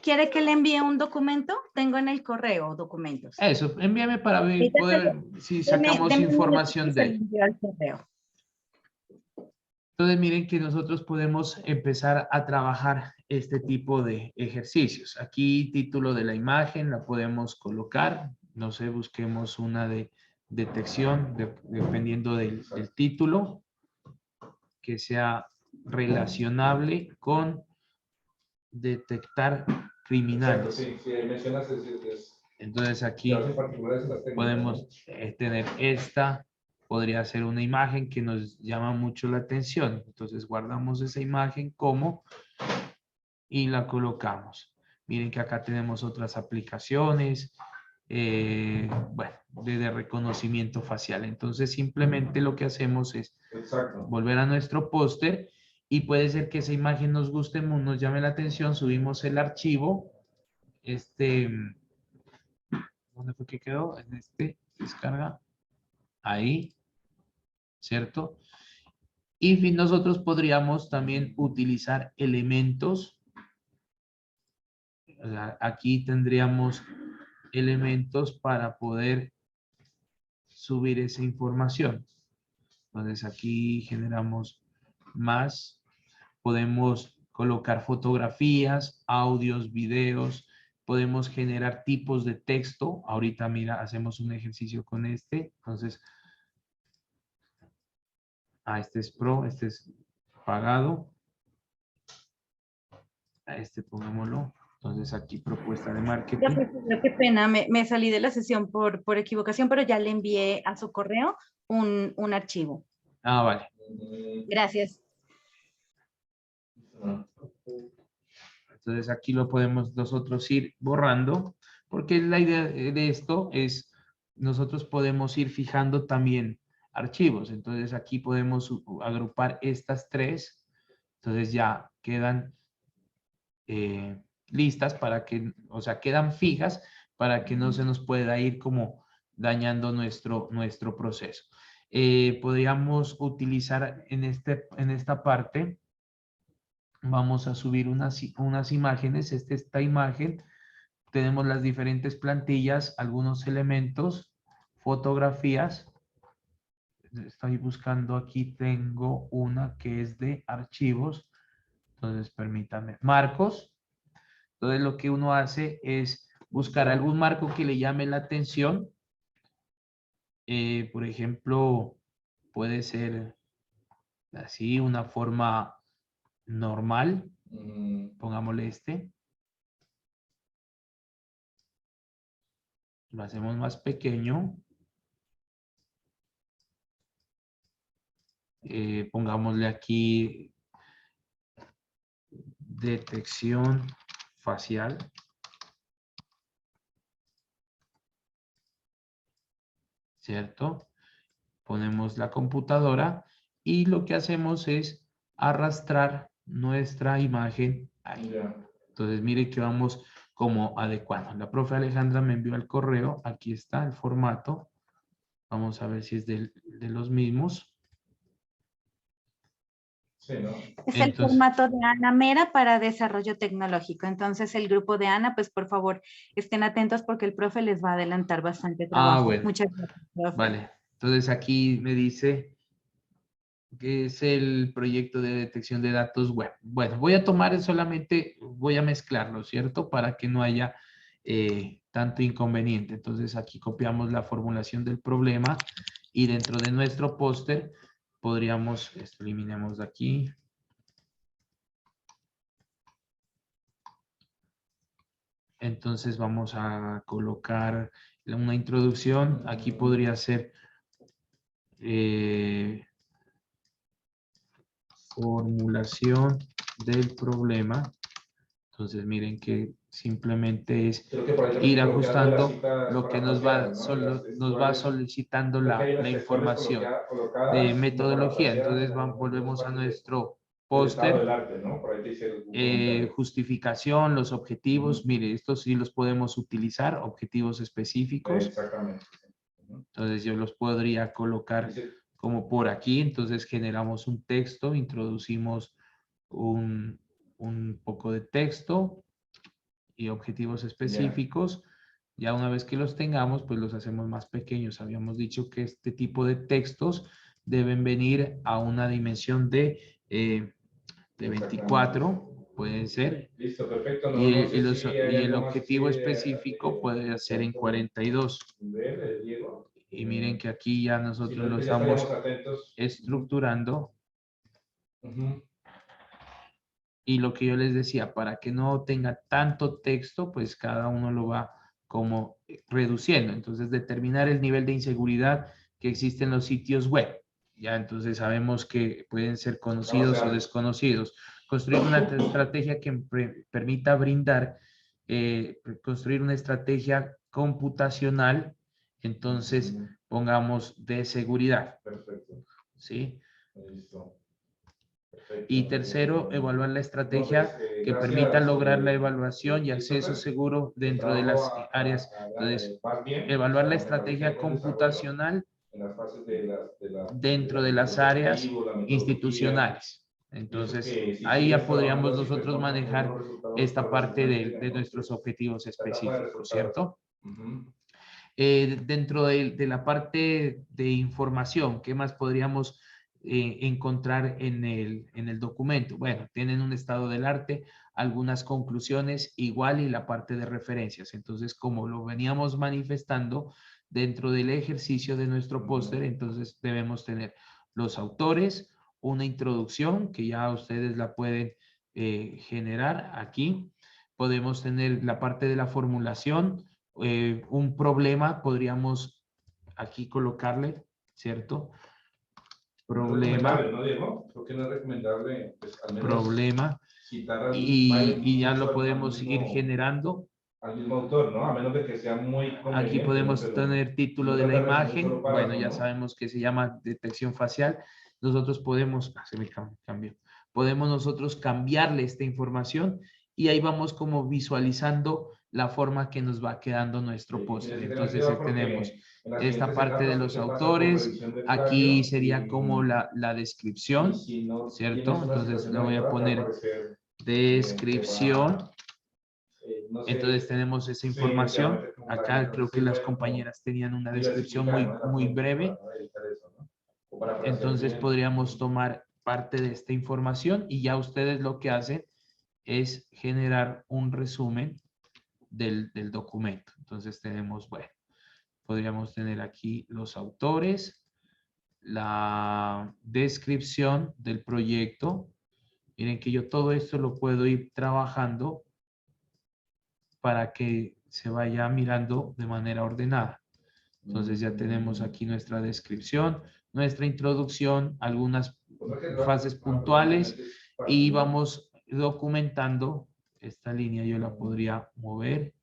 ¿Quiere que le envíe un documento? Tengo en el correo documentos. Eso, envíame para poder, si sacamos información de él. Entonces miren que nosotros podemos empezar a trabajar este tipo de ejercicios. Aquí título de la imagen la podemos colocar. No sé, busquemos una de detección dependiendo del título que sea relacionable con detectar criminales. Sí, mencionas entonces aquí podemos tener esta, podría ser una imagen que nos llama mucho la atención. Entonces guardamos esa imagen como y la colocamos. Miren que acá tenemos otras aplicaciones, bueno, de reconocimiento facial. Entonces simplemente lo que hacemos es volver a nuestro póster y puede ser que esa imagen nos guste, nos llame la atención, subimos el archivo, ¿dónde fue que quedó? En descarga, ahí, ¿cierto? Y nosotros podríamos también utilizar elementos. O sea, aquí tendríamos elementos para poder subir esa información. Entonces aquí generamos más. Podemos colocar fotografías, audios, videos. Podemos generar tipos de texto. Ahorita, mira, hacemos un ejercicio con este. Entonces, este es Pro, este es pagado. A este pongámoslo. Entonces aquí propuesta de marketing. Qué pena, me salí de la sesión por equivocación, pero ya le envié a su correo un archivo. Vale. Gracias. Entonces aquí lo podemos nosotros ir borrando, porque la idea de esto es, nosotros podemos ir fijando también archivos. Entonces aquí podemos agrupar estas tres. Entonces ya quedan listas para que, o sea, quedan fijas para que no se nos pueda ir como dañando nuestro proceso. Podríamos utilizar en esta parte, vamos a subir unas imágenes. Esta imagen, tenemos las diferentes plantillas, algunos elementos, fotografías. Estoy buscando aquí, tengo una que es de archivos. Entonces, permítame. Marcos. Entonces, lo que uno hace es buscar algún marco que le llame la atención. Por ejemplo, puede ser así, una forma normal. Pongámosle este. Lo hacemos más pequeño. Pongámosle aquí detección facial. ¿Cierto? Ponemos la computadora y lo que hacemos es arrastrar nuestra imagen ahí. Entonces, mire que vamos como adecuando. La profe Alejandra me envió el correo. Aquí está el formato. Vamos a ver si es de los mismos. Sí, ¿no? Es el formato de Ana Mera para desarrollo tecnológico. Entonces, el grupo de Ana, pues por favor, estén atentos porque el profe les va a adelantar bastante trabajo. Bueno. Muchas gracias, profe. Vale. Entonces, aquí me dice que es el proyecto de detección de datos web. Bueno, voy a tomar solamente, voy a mezclarlo, ¿cierto? Para que no haya tanto inconveniente. Entonces, aquí copiamos la formulación del problema y dentro de nuestro póster podríamos, esto eliminemos de aquí. Entonces vamos a colocar una introducción. Aquí podría ser formulación del problema. Entonces miren que simplemente es ir ajustando lo que nos va solicitando la información de metodología. Entonces volvemos a nuestro póster, justificación, los objetivos. Mire, estos sí los podemos utilizar, objetivos específicos. Exactamente. Entonces yo los podría colocar como por aquí. Entonces generamos un texto, introducimos un poco de texto y objetivos específicos. Ya una vez que los tengamos, pues los hacemos más pequeños. Habíamos dicho que este tipo de textos deben venir a una dimensión de 24, pueden ser. Listo, perfecto. No, Y, no sé y si hay el algo más objetivo que, específico puede ser en 42. Diego. Y miren que aquí ya nosotros Si no, lo ya estamos estaríamos atentos. estructurando. Y lo que yo les decía, para que no tenga tanto texto, pues cada uno lo va como reduciendo. Entonces, determinar el nivel de inseguridad que existe en los sitios web. Ya, entonces sabemos que pueden ser conocidos o desconocidos. Construir una estrategia que permita brindar, construir una estrategia computacional, entonces pongamos de seguridad. Perfecto. ¿Sí? Listo. Y tercero, evaluar la estrategia que permita lograr la evaluación y acceso seguro dentro de las áreas. Entonces, evaluar la estrategia computacional dentro de las áreas institucionales. Entonces, ahí ya podríamos nosotros manejar esta parte de nuestros objetivos específicos, ¿cierto? Dentro de la parte de información, ¿qué más podríamos encontrar en el documento? Bueno, tienen un estado del arte, algunas conclusiones, igual y la parte de referencias. Entonces, como lo veníamos manifestando dentro del ejercicio de nuestro póster, entonces debemos tener los autores, una introducción que ya ustedes la pueden generar aquí. Podemos tener la parte de la formulación, un problema, podríamos aquí colocarle, ¿cierto? Problema. ¿No, Diego? Creo que no es recomendable, pues, al menos problema. citar Y ya lo podemos ir generando. Al mismo autor, ¿no? A menos de que sea muy Aquí podemos tener título de la imagen. Bueno, ya sabemos que se llama detección facial. Nosotros podemos, se me cambió. Podemos nosotros cambiarle esta información y ahí vamos como visualizando la forma que nos va quedando nuestro póster. Entonces tenemos esta parte de los autores. Aquí sería como la descripción, ¿cierto? Entonces le voy a poner descripción. Entonces tenemos esa información. Acá creo que las compañeras tenían una descripción muy breve. Entonces podríamos tomar parte de esta información y ya ustedes lo que hacen es generar un resumen del documento. Entonces tenemos, bueno, podríamos tener aquí los autores, la descripción del proyecto. Miren que yo todo esto lo puedo ir trabajando para que se vaya mirando de manera ordenada. Entonces ya tenemos aquí nuestra descripción, nuestra introducción, algunas fases puntuales y vamos documentando esta línea. Yo la podría mover.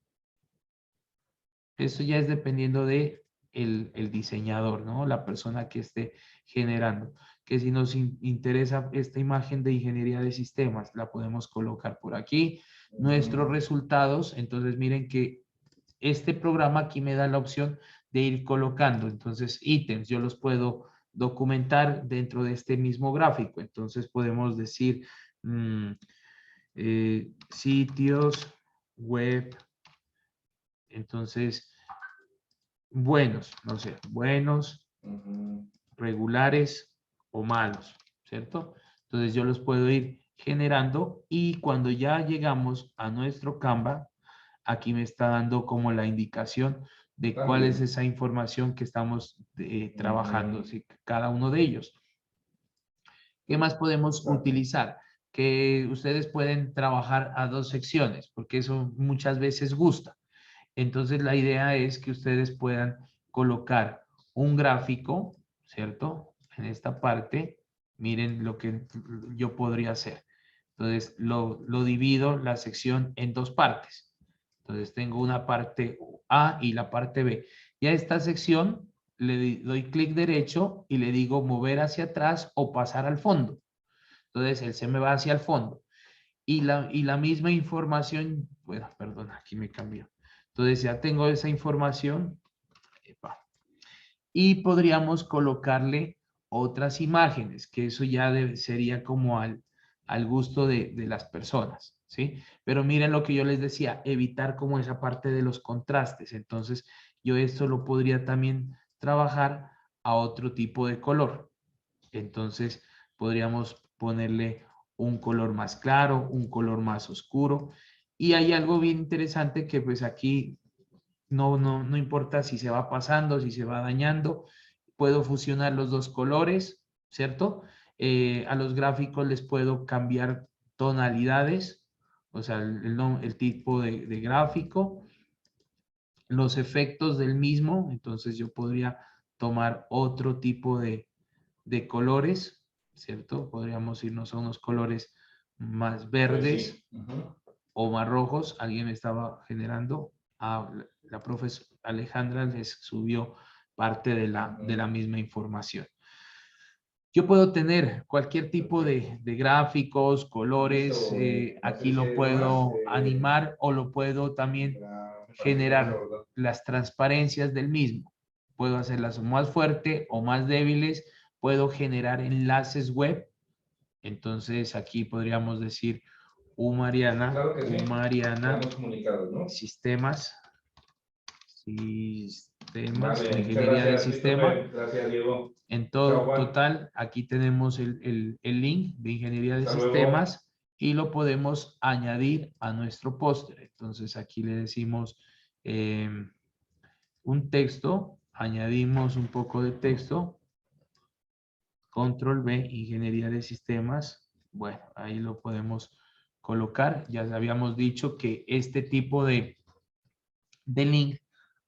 Eso ya es dependiendo de el diseñador, ¿no? La persona que esté generando. Que si nos interesa esta imagen de ingeniería de sistemas, la podemos colocar por aquí. Nuestros resultados, entonces miren que este programa aquí me da la opción de ir colocando. Entonces, ítems, yo los puedo documentar dentro de este mismo gráfico. Entonces, podemos decir sitios web. Entonces, buenos, no sé, buenos, regulares o malos, ¿cierto? Entonces, yo los puedo ir generando y cuando ya llegamos a nuestro Canva, aquí me está dando como la indicación de cuál es esa información que estamos trabajando, ¿sí? Cada uno de ellos. ¿Qué más podemos utilizar? Que ustedes pueden trabajar a dos secciones, porque eso muchas veces gusta. Entonces, la idea es que ustedes puedan colocar un gráfico, ¿cierto? En esta parte, miren lo que yo podría hacer. Entonces, lo divido la sección en dos partes. Entonces tengo una parte A y la parte B. Y a esta sección le doy clic derecho y le digo mover hacia atrás o pasar al fondo. Entonces él se me va hacia el fondo. Y la misma información, bueno, perdón, aquí me cambió. Entonces ya tengo esa información. Y podríamos colocarle otras imágenes, que eso ya sería como al gusto de las personas, ¿sí? Pero miren lo que yo les decía, evitar como esa parte de los contrastes. Entonces, yo esto lo podría también trabajar a otro tipo de color. Entonces, podríamos ponerle un color más claro, un color más oscuro. Y hay algo bien interesante que pues aquí no importa si se va pasando, si se va dañando, puedo fusionar los dos colores, ¿cierto? A los gráficos les puedo cambiar tonalidades, o sea, el tipo de gráfico, los efectos del mismo, entonces yo podría tomar otro tipo de colores, ¿cierto? Podríamos irnos a unos colores más verdes o más rojos. Alguien me estaba generando, la profesora Alejandra les subió parte de la misma información. Yo puedo tener cualquier tipo de gráficos, colores, aquí lo puedo animar o lo puedo también generar las transparencias del mismo. Puedo hacerlas más fuertes o más débiles, puedo generar enlaces web. Entonces aquí podríamos decir Mariana, Claro que sí. Mariana, Estamos comunicados, ¿no? sistemas, Sistemas, Vale, ingeniería de muchas gracias, sistema. Christopher. Gracias, Diego. En Chao, todo Juan. total, aquí tenemos el link de ingeniería de Hasta luego. sistemas y lo podemos añadir a nuestro póster. Entonces aquí le decimos un texto, añadimos un poco de texto, control B, ingeniería de sistemas. Bueno, ahí lo podemos colocar. Ya habíamos dicho que este tipo de link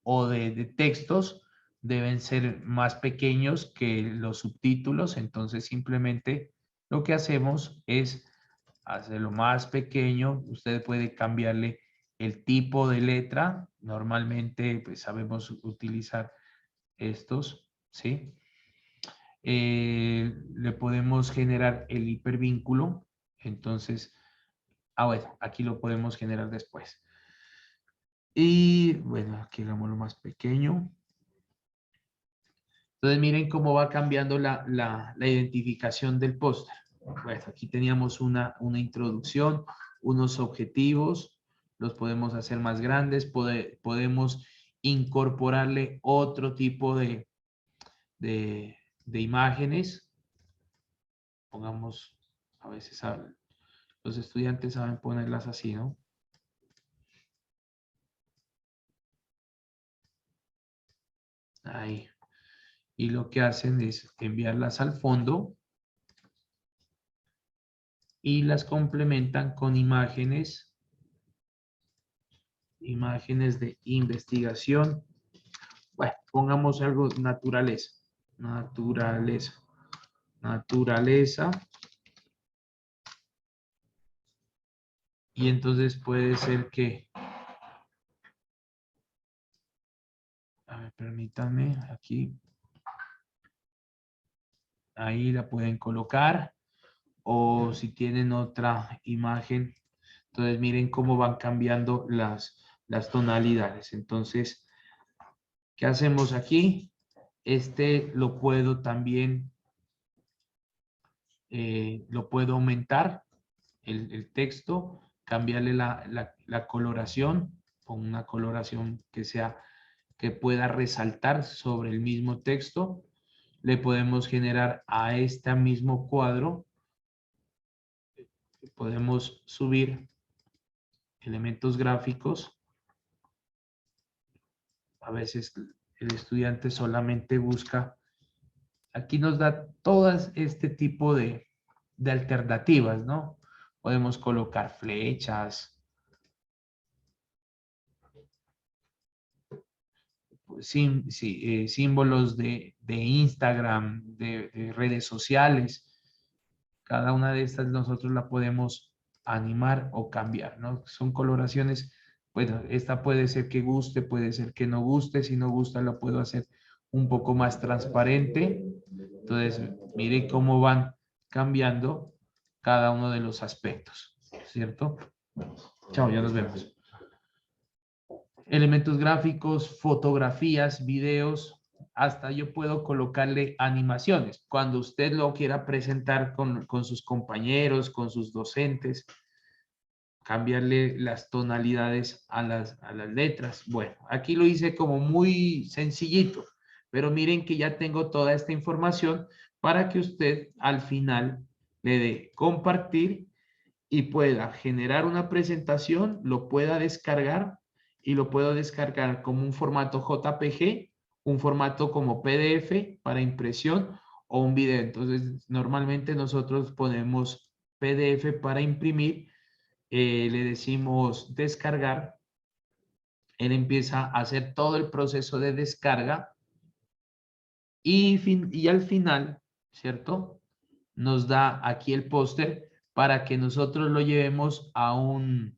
o de textos deben ser más pequeños que los subtítulos, entonces simplemente lo que hacemos es hacerlo más pequeño. Usted puede cambiarle el tipo de letra, normalmente pues sabemos utilizar estos, ¿sí? Le podemos generar el hipervínculo, entonces, bueno, aquí lo podemos generar después. Y bueno, aquí hagámoslo más pequeño. Entonces miren cómo va cambiando la identificación del póster. Bueno, aquí teníamos una introducción, unos objetivos, los podemos hacer más grandes, podemos incorporarle otro tipo de imágenes. Pongamos, a veces los estudiantes saben ponerlas así, ¿no? Ahí. Y lo que hacen es enviarlas al fondo y las complementan con imágenes de investigación. Bueno, pongamos algo naturaleza. Y entonces puede ser que, a ver, permítanme aquí. Ahí la pueden colocar. O si tienen otra imagen, entonces miren cómo van cambiando las tonalidades. Entonces, ¿qué hacemos aquí? Lo puedo también, lo puedo aumentar, el texto, cambiarle la coloración, con una coloración que pueda resaltar sobre el mismo texto. Le podemos generar a este mismo cuadro, podemos subir elementos gráficos. A veces el estudiante solamente busca, aquí nos da todas este tipo de alternativas, ¿no? Podemos colocar flechas, símbolos de Instagram, de redes sociales. Cada una de estas nosotros la podemos animar o cambiar, ¿no? Son coloraciones, bueno, esta puede ser que guste, puede ser que no guste. Si no gusta, la puedo hacer un poco más transparente. Entonces, mire cómo van cambiando cada uno de los aspectos, ¿cierto? Chao, ya nos vemos. Elementos gráficos, fotografías, videos, hasta yo puedo colocarle animaciones. Cuando usted lo quiera presentar con sus compañeros, con sus docentes, cambiarle las tonalidades a las letras. Bueno, aquí lo hice como muy sencillito, pero miren que ya tengo toda esta información para que usted al final le dé compartir y pueda generar una presentación, lo pueda descargar y lo puedo descargar como un formato JPG, un formato como PDF para impresión o un video. Entonces, normalmente nosotros ponemos PDF para imprimir, le decimos descargar, él empieza a hacer todo el proceso de descarga y al final, ¿cierto? Nos da aquí el póster para que nosotros lo llevemos a donde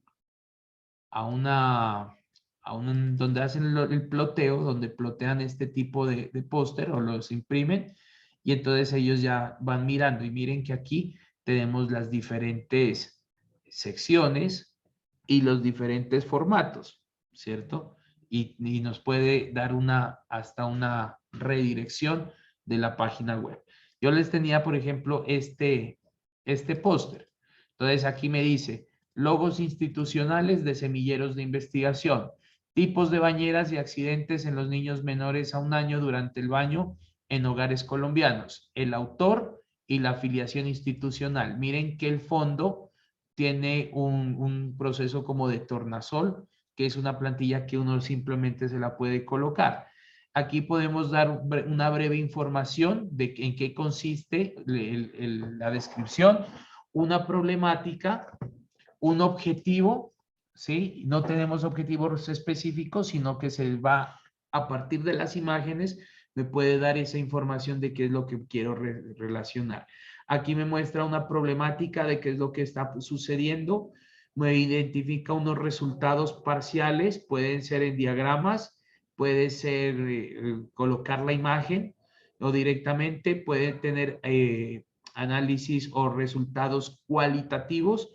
hacen el ploteo, donde plotean este tipo de póster o los imprimen, y entonces ellos ya van mirando y miren que aquí tenemos las diferentes secciones y los diferentes formatos, ¿cierto? Y nos puede dar hasta una redirección de la página web. Yo les tenía, por ejemplo, este póster. Entonces aquí me dice logos institucionales de semilleros de investigación. Tipos de bañeras y accidentes en los niños menores a 1 año durante el baño en hogares colombianos. El autor y la afiliación institucional. Miren que el fondo tiene un proceso como de tornasol, que es una plantilla que uno simplemente se la puede colocar. Aquí podemos dar una breve información de en qué consiste la descripción, una problemática, un objetivo, ¿sí? No tenemos objetivos específicos, sino que se va a partir de las imágenes, me puede dar esa información de qué es lo que quiero relacionar. Aquí me muestra una problemática de qué es lo que está sucediendo, me identifica unos resultados parciales, pueden ser en diagramas, puede ser colocar la imagen o directamente puede tener análisis o resultados cualitativos.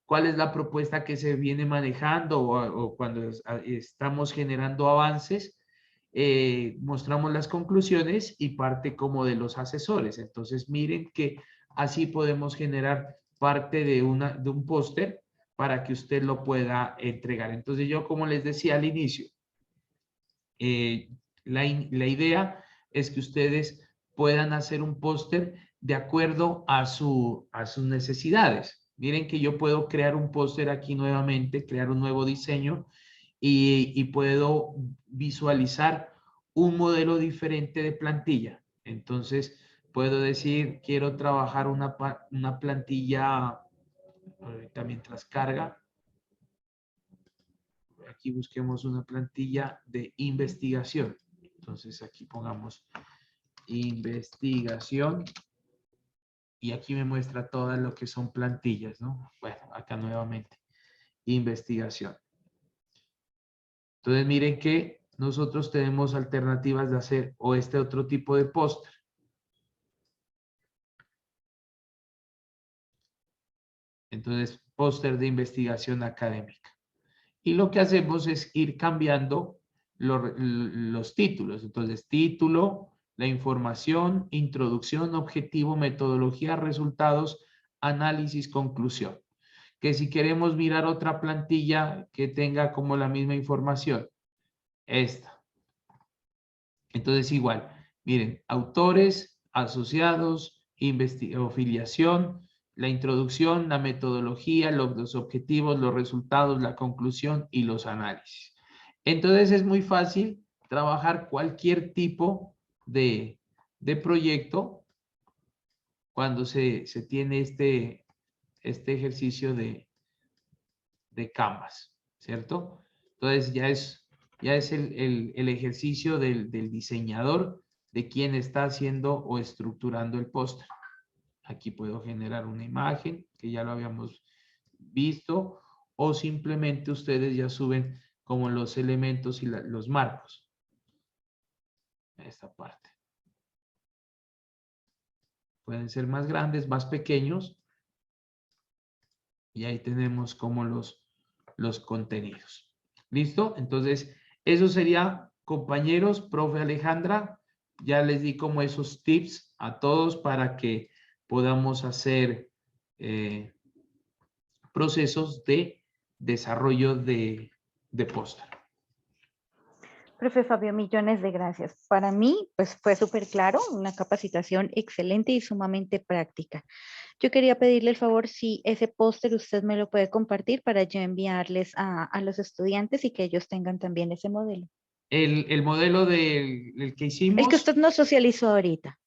¿Cuál es la propuesta que se viene manejando o cuando estamos generando avances? Mostramos las conclusiones y parte como de los asesores. Entonces miren que así podemos generar parte de un póster para que usted lo pueda entregar. Entonces yo, como les decía al inicio, la idea es que ustedes puedan hacer un póster de acuerdo a sus necesidades. Miren que yo puedo crear un póster aquí nuevamente, crear un nuevo diseño y puedo visualizar un modelo diferente de plantilla. Entonces, puedo decir, quiero trabajar una plantilla, ahorita mientras carga, aquí busquemos una plantilla de investigación. Entonces, aquí pongamos investigación y aquí me muestra todas lo que son plantillas, ¿no? Bueno, acá nuevamente, investigación. Entonces miren que nosotros tenemos alternativas de hacer o este otro tipo de póster. Entonces, póster de investigación académica. Y lo que hacemos es ir cambiando los títulos. Entonces, título, la información, introducción, objetivo, metodología, resultados, análisis, conclusión. Que si queremos mirar otra plantilla que tenga como la misma información, esta. Entonces igual, miren, autores, asociados, afiliación, la introducción, la metodología, los objetivos, los resultados, la conclusión y los análisis. Entonces es muy fácil trabajar cualquier tipo de proyecto cuando se tiene este ejercicio de Canvas, ¿cierto? Entonces ya es el ejercicio del diseñador de quien está haciendo o estructurando el póster. Aquí puedo generar una imagen que ya lo habíamos visto o simplemente ustedes ya suben como los elementos y los marcos. Esta parte. Pueden ser más grandes, más pequeños. Y ahí tenemos como los contenidos. ¿Listo? Entonces, eso sería, compañeros, profe Alejandra, ya les di como esos tips a todos para que podamos hacer procesos de desarrollo de póster. Profe Fabio, millones de gracias. Para mí, pues fue súper claro, una capacitación excelente y sumamente práctica. Yo quería pedirle el favor si ese póster usted me lo puede compartir para yo enviarles a los estudiantes y que ellos tengan también ese modelo. El modelo del que hicimos. El que usted nos socializó ahorita.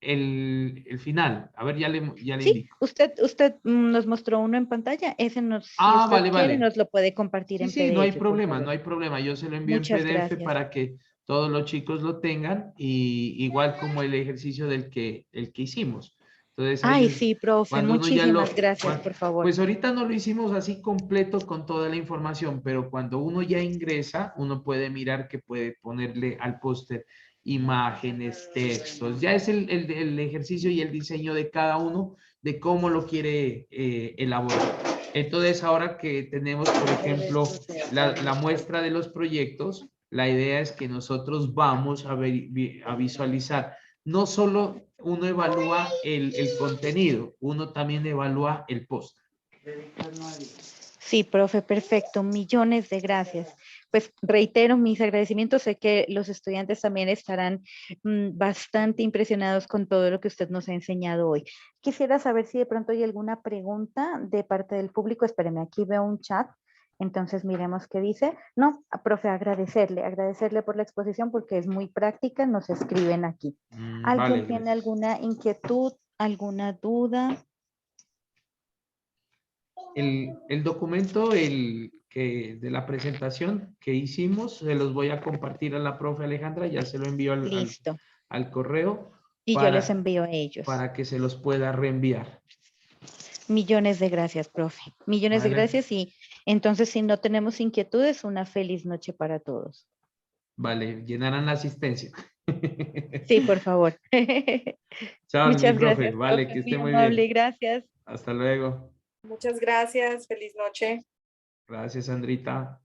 El final. A ver, ya le sí, indico. Usted nos mostró uno en pantalla. Ese nos, si usted vale, quiere, nos lo puede compartir en PDF. Sí, no hay problema, no hay problema. Yo se lo envío Muchas en PDF gracias. para que todos los chicos lo tengan y igual como el ejercicio el que hicimos. Entonces, ay, sí, profe, muchísimas gracias, por favor. Pues ahorita no lo hicimos así completo con toda la información, pero cuando uno ya ingresa, uno puede mirar que puede ponerle al póster imágenes, textos. Ya es el ejercicio y el diseño de cada uno de cómo lo quiere elaborar. Entonces, ahora que tenemos, por ejemplo, la muestra de los proyectos, la idea es que nosotros vamos a visualizar. No solo uno evalúa el contenido, uno también evalúa el póster. Sí, profe, perfecto. Millones de gracias. Pues reitero mis agradecimientos. Sé que los estudiantes también estarán bastante impresionados con todo lo que usted nos ha enseñado hoy. Quisiera saber si de pronto hay alguna pregunta de parte del público. Espéreme, aquí veo un chat. Entonces miremos qué dice. No, profe, agradecerle por la exposición porque es muy práctica. Nos escriben aquí. Vale, ¿Alguien tiene gracias. alguna inquietud, alguna duda? El documento de la presentación que hicimos, se los voy a compartir a la profe Alejandra, ya se lo envío Listo. al correo Y yo les para, envío a ellos. para que se los pueda reenviar. Millones de gracias, profe. Millones de ¿Vale? gracias y entonces si no tenemos inquietudes, una feliz noche para todos. Vale, llenarán la asistencia. Sí, por favor. Chao, mi Muchas profe. gracias, Vale, profe. que Muy esté muy amable. bien. Gracias. Hasta luego. Muchas gracias. Feliz noche. Gracias, Sandrita.